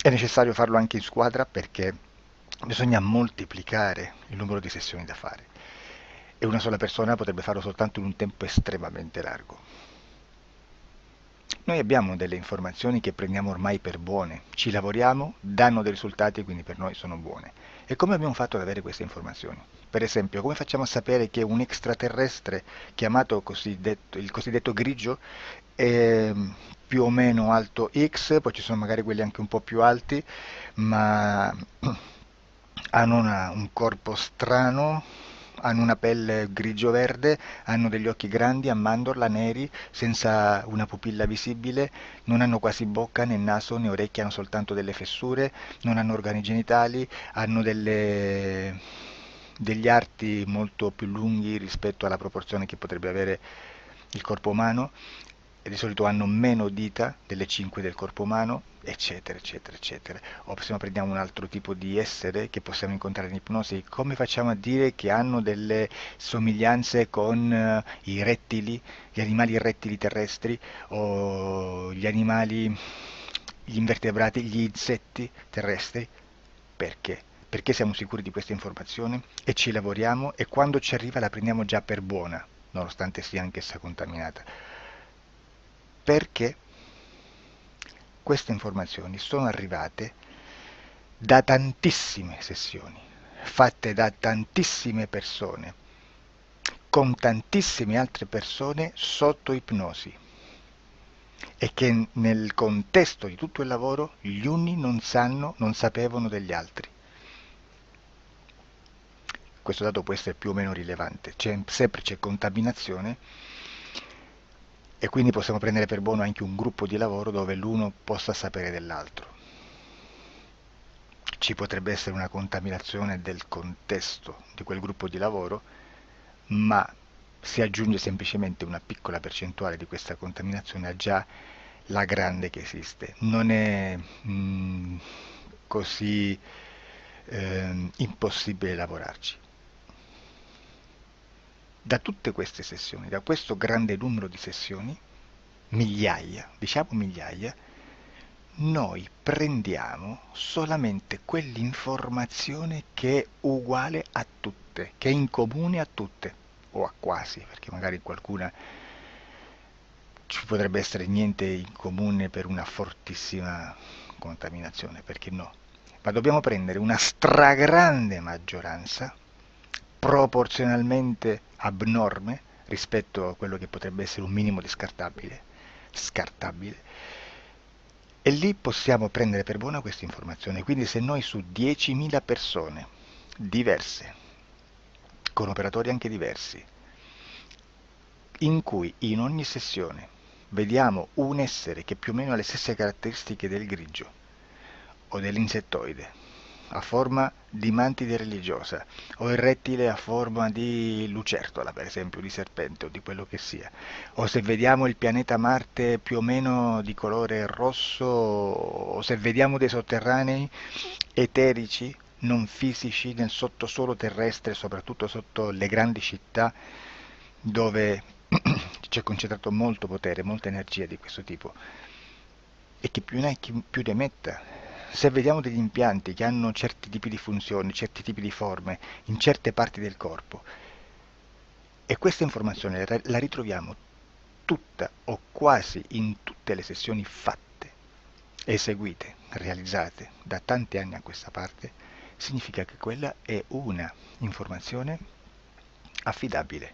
È necessario farlo anche in squadra perché bisogna moltiplicare il numero di sessioni da fare e una sola persona potrebbe farlo soltanto in un tempo estremamente largo. Noi abbiamo delle informazioni che prendiamo ormai per buone, ci lavoriamo, danno dei risultati e quindi per noi sono buone. E come abbiamo fatto ad avere queste informazioni? Per esempio, come facciamo a sapere che un extraterrestre chiamato il cosiddetto grigio è più o meno alto X, poi ci sono magari quelli anche un po' più alti, ma hanno un corpo strano, hanno una pelle grigio-verde, hanno degli occhi grandi a mandorla, neri, senza una pupilla visibile, non hanno quasi bocca né naso né orecchie, hanno soltanto delle fessure, non hanno organi genitali, hanno degli arti molto più lunghi rispetto alla proporzione che potrebbe avere il corpo umano e di solito hanno meno dita delle 5 del corpo umano, eccetera, eccetera, eccetera. O se no prendiamo un altro tipo di essere che possiamo incontrare in ipnosi, come facciamo a dire che hanno delle somiglianze con i rettili, gli animali rettili terrestri o gli invertebrati, gli insetti terrestri? Perché? Perché siamo sicuri di questa informazione e ci lavoriamo e quando ci arriva la prendiamo già per buona, nonostante sia anch'essa contaminata. Perché queste informazioni sono arrivate da tantissime sessioni, fatte da tantissime persone, con tantissime altre persone sotto ipnosi e che nel contesto di tutto il lavoro gli uni non sapevano degli altri. Questo dato può essere più o meno rilevante, sempre c'è contaminazione e quindi possiamo prendere per buono anche un gruppo di lavoro dove l'uno possa sapere dell'altro. Ci potrebbe essere una contaminazione del contesto di quel gruppo di lavoro, ma si aggiunge semplicemente una piccola percentuale di questa contaminazione a già la grande che esiste. Non è così impossibile lavorarci. Da tutte queste sessioni, da questo grande numero di sessioni, migliaia, diciamo migliaia, noi prendiamo solamente quell'informazione che è uguale a tutte, che è in comune a tutte, o a quasi, perché magari qualcuna ci potrebbe essere niente in comune per una fortissima contaminazione, perché no? Ma dobbiamo prendere una stragrande maggioranza, proporzionalmente abnorme rispetto a quello che potrebbe essere un minimo di scartabile, e lì possiamo prendere per buona questa informazione. Quindi se noi su 10.000 persone diverse, con operatori anche diversi, in cui in ogni sessione vediamo un essere che più o meno ha le stesse caratteristiche del grigio o dell'insettoide, a forma di mantide religiosa, o il rettile a forma di lucertola, per esempio, di serpente o di quello che sia, o se vediamo il pianeta Marte più o meno di colore rosso, o se vediamo dei sotterranei eterici, non fisici, nel sottosuolo terrestre, soprattutto sotto le grandi città, dove c'è concentrato molto potere, molta energia di questo tipo, e che più ne hai più ne metta. Se vediamo degli impianti che hanno certi tipi di funzioni, certi tipi di forme in certe parti del corpo, e questa informazione la ritroviamo tutta o quasi in tutte le sessioni fatte, eseguite, realizzate da tanti anni a questa parte, significa che quella è una informazione affidabile.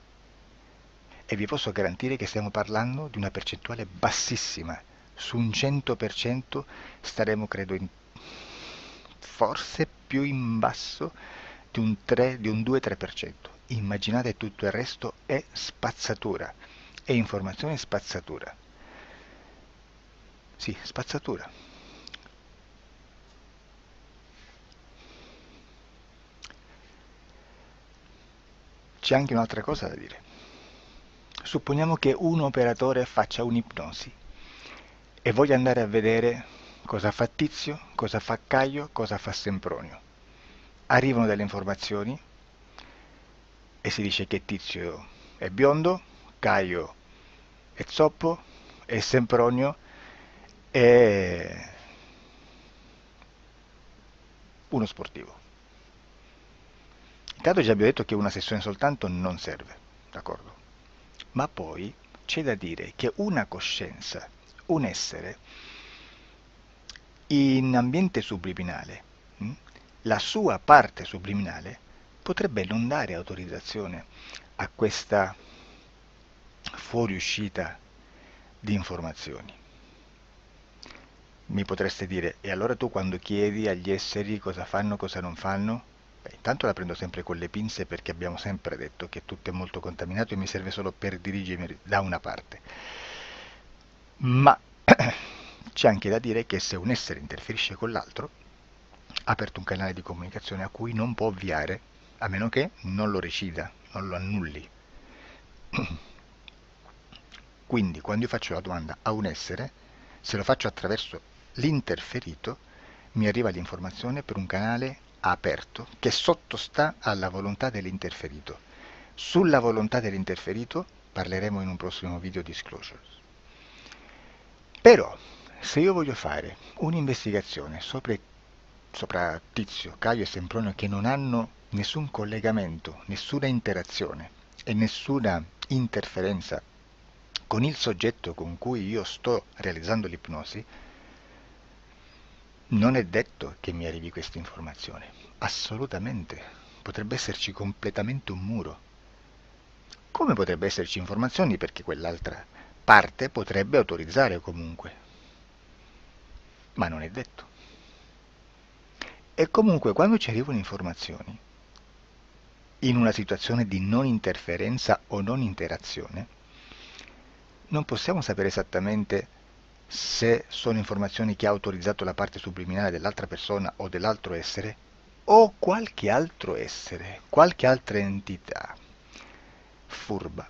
E vi posso garantire che stiamo parlando di una percentuale bassissima. Su un 100% staremo, credo, forse più in basso di un 3, di un 2-3%. Immaginate, tutto il resto è spazzatura, è informazione spazzatura. Sì, spazzatura. C'è anche un'altra cosa da dire. Supponiamo che un operatore faccia un'ipnosi e voglia andare a vedere cosa fa Tizio, cosa fa Caio, cosa fa Sempronio. Arrivano delle informazioni e si dice che Tizio è biondo, Caio è zoppo e Sempronio è uno sportivo. Intanto già abbiamo detto che una sessione soltanto non serve, d'accordo? Ma poi c'è da dire che una coscienza, un essere, in ambiente subliminale, la sua parte subliminale potrebbe non dare autorizzazione a questa fuoriuscita di informazioni. Mi potreste dire, e allora tu quando chiedi agli esseri cosa fanno, cosa non fanno? Beh, intanto la prendo sempre con le pinze, perché abbiamo sempre detto che tutto è molto contaminato e mi serve solo per dirigermi da una parte. Ma c'è anche da dire che se un essere interferisce con l'altro, ha aperto un canale di comunicazione a cui non può ovviare, a meno che non lo recida, non lo annulli. Quindi quando io faccio la domanda a un essere, se lo faccio attraverso l'interferito, mi arriva l'informazione per un canale aperto che sottostà alla volontà dell'interferito. Sulla volontà dell'interferito parleremo in un prossimo video disclosures. Però, se io voglio fare un'investigazione sopra Tizio, Caio e Sempronio, che non hanno nessun collegamento, nessuna interazione e nessuna interferenza con il soggetto con cui io sto realizzando l'ipnosi, non è detto che mi arrivi questa informazione. Assolutamente. Potrebbe esserci completamente un muro. Come potrebbe esserci informazioni, perché quell'altra parte potrebbe autorizzare comunque. Ma non è detto. E comunque quando ci arrivano informazioni, in una situazione di non interferenza o non interazione, non possiamo sapere esattamente se sono informazioni che ha autorizzato la parte subliminale dell'altra persona o dell'altro essere, o qualche altro essere, qualche altra entità furba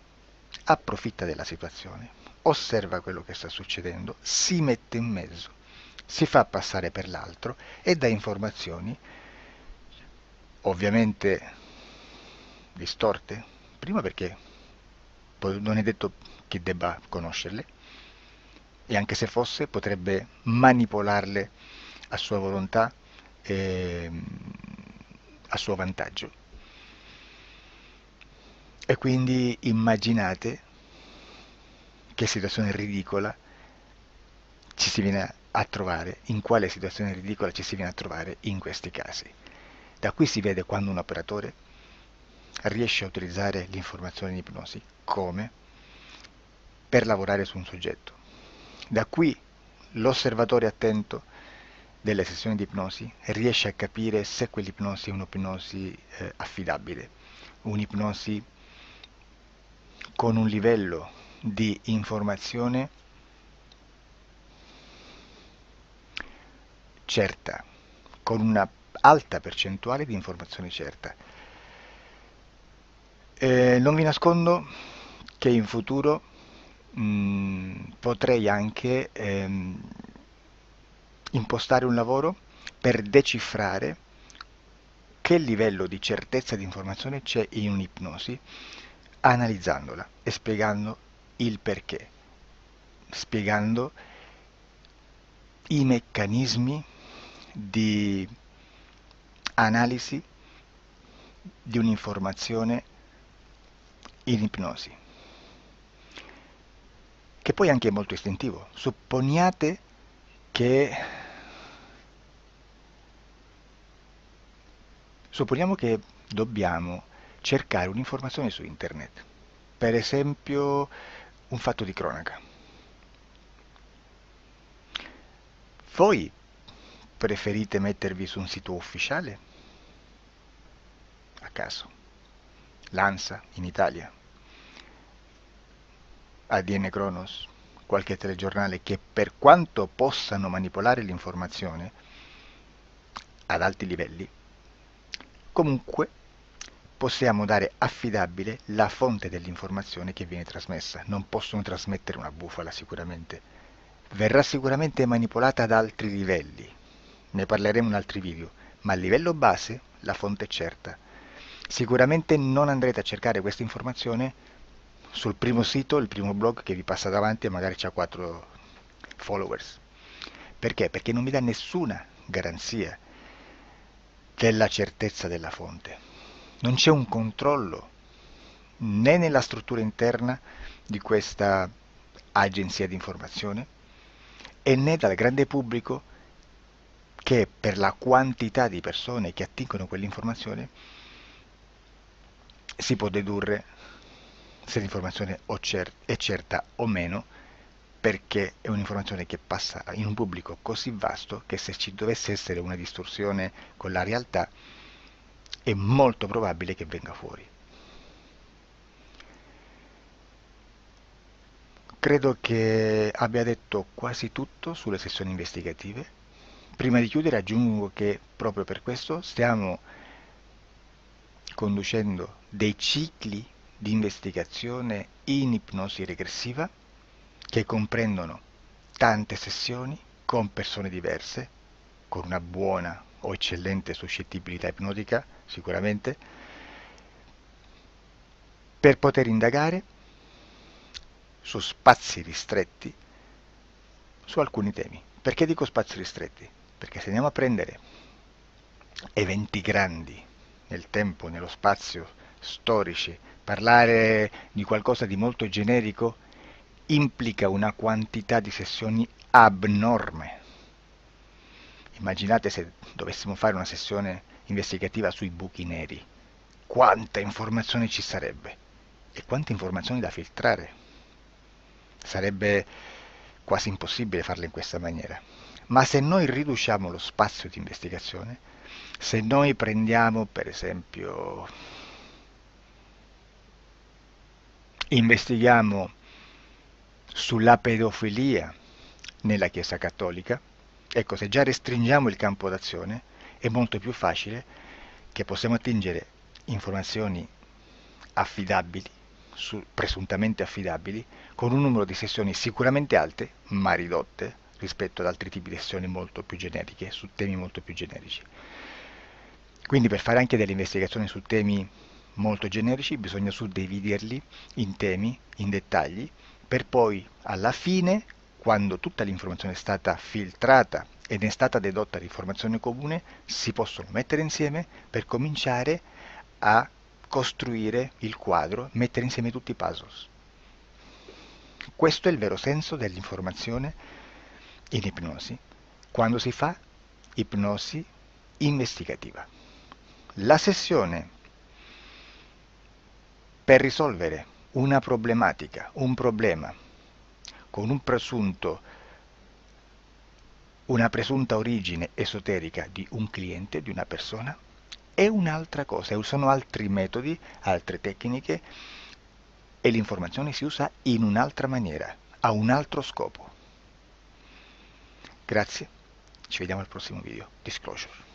approfitta della situazione, osserva quello che sta succedendo, si mette in mezzo, si fa passare per l'altro e dà informazioni ovviamente distorte. Prima perché non è detto che debba conoscerle, e anche se fosse potrebbe manipolarle a sua volontà e a suo vantaggio. E quindi immaginate che situazione ridicola ci si viene a trovare, in quale situazione ridicola ci si viene a trovare in questi casi. Da qui si vede quando un operatore riesce a utilizzare l'informazione in ipnosi come per lavorare su un soggetto. Da qui l'osservatore attento delle sessioni di ipnosi riesce a capire se quell'ipnosi è un'ipnosi affidabile, un'ipnosi con un livello di informazione certa, con una alta percentuale di informazione certa. Non vi nascondo che in futuro potrei anche impostare un lavoro per decifrare che livello di certezza di informazione c'è in un'ipnosi, analizzandola e spiegando il perché, spiegando i meccanismi di analisi di un'informazione in ipnosi, che poi anche è molto istintivo. Supponiamo che dobbiamo cercare un'informazione su internet, per esempio un fatto di cronaca. Voi preferite mettervi su un sito ufficiale? A caso. L'ANSA in Italia, ADN Kronos, qualche telegiornale che per quanto possano manipolare l'informazione ad alti livelli, comunque possiamo dare affidabile la fonte dell'informazione che viene trasmessa. Non possono trasmettere una bufala sicuramente. Verrà sicuramente manipolata ad altri livelli. Ne parleremo in altri video, ma a livello base la fonte è certa. Sicuramente non andrete a cercare questa informazione sul primo sito, il primo blog che vi passa davanti e magari c'ha 4 followers. Perché? Perché non vi dà nessuna garanzia della certezza della fonte. Non c'è un controllo né nella struttura interna di questa agenzia di informazione e né dal grande pubblico, che per la quantità di persone che attingono quell'informazione si può dedurre se l'informazione è certa o meno, perché è un'informazione che passa in un pubblico così vasto che se ci dovesse essere una distorsione con la realtà è molto probabile che venga fuori. Credo che abbia detto quasi tutto sulle sessioni investigative. Prima di chiudere aggiungo che proprio per questo stiamo conducendo dei cicli di investigazione in ipnosi regressiva che comprendono tante sessioni con persone diverse, con una buona o eccellente suscettibilità ipnotica sicuramente, per poter indagare su spazi ristretti su alcuni temi. Perché dico spazi ristretti? Perché se andiamo a prendere eventi grandi nel tempo, nello spazio, storici, parlare di qualcosa di molto generico implica una quantità di sessioni abnorme. Immaginate se dovessimo fare una sessione investigativa sui buchi neri, quanta informazione ci sarebbe e quante informazioni da filtrare. Sarebbe quasi impossibile farla in questa maniera. Ma se noi riduciamo lo spazio di investigazione, se noi prendiamo per esempio, investighiamo sulla pedofilia nella Chiesa Cattolica, ecco, se già restringiamo il campo d'azione è molto più facile che possiamo attingere informazioni affidabili, presuntamente affidabili, con un numero di sessioni sicuramente alte, ma ridotte rispetto ad altri tipi di sessioni molto più generiche, su temi molto più generici. Quindi per fare anche delle investigazioni su temi molto generici, bisogna suddividerli in temi, in dettagli, per poi alla fine, quando tutta l'informazione è stata filtrata ed è stata dedotta l'informazione comune, si possono mettere insieme per cominciare a costruire il quadro, mettere insieme tutti i puzzle. Questo è il vero senso dell'informazione in ipnosi, quando si fa ipnosi investigativa. La sessione per risolvere una problematica, un problema, con una presunta origine esoterica di un cliente, di una persona, è un'altra cosa, sono altri metodi, altre tecniche e l'informazione si usa in un'altra maniera, ha un altro scopo. Grazie, ci vediamo al prossimo video. Disclosure.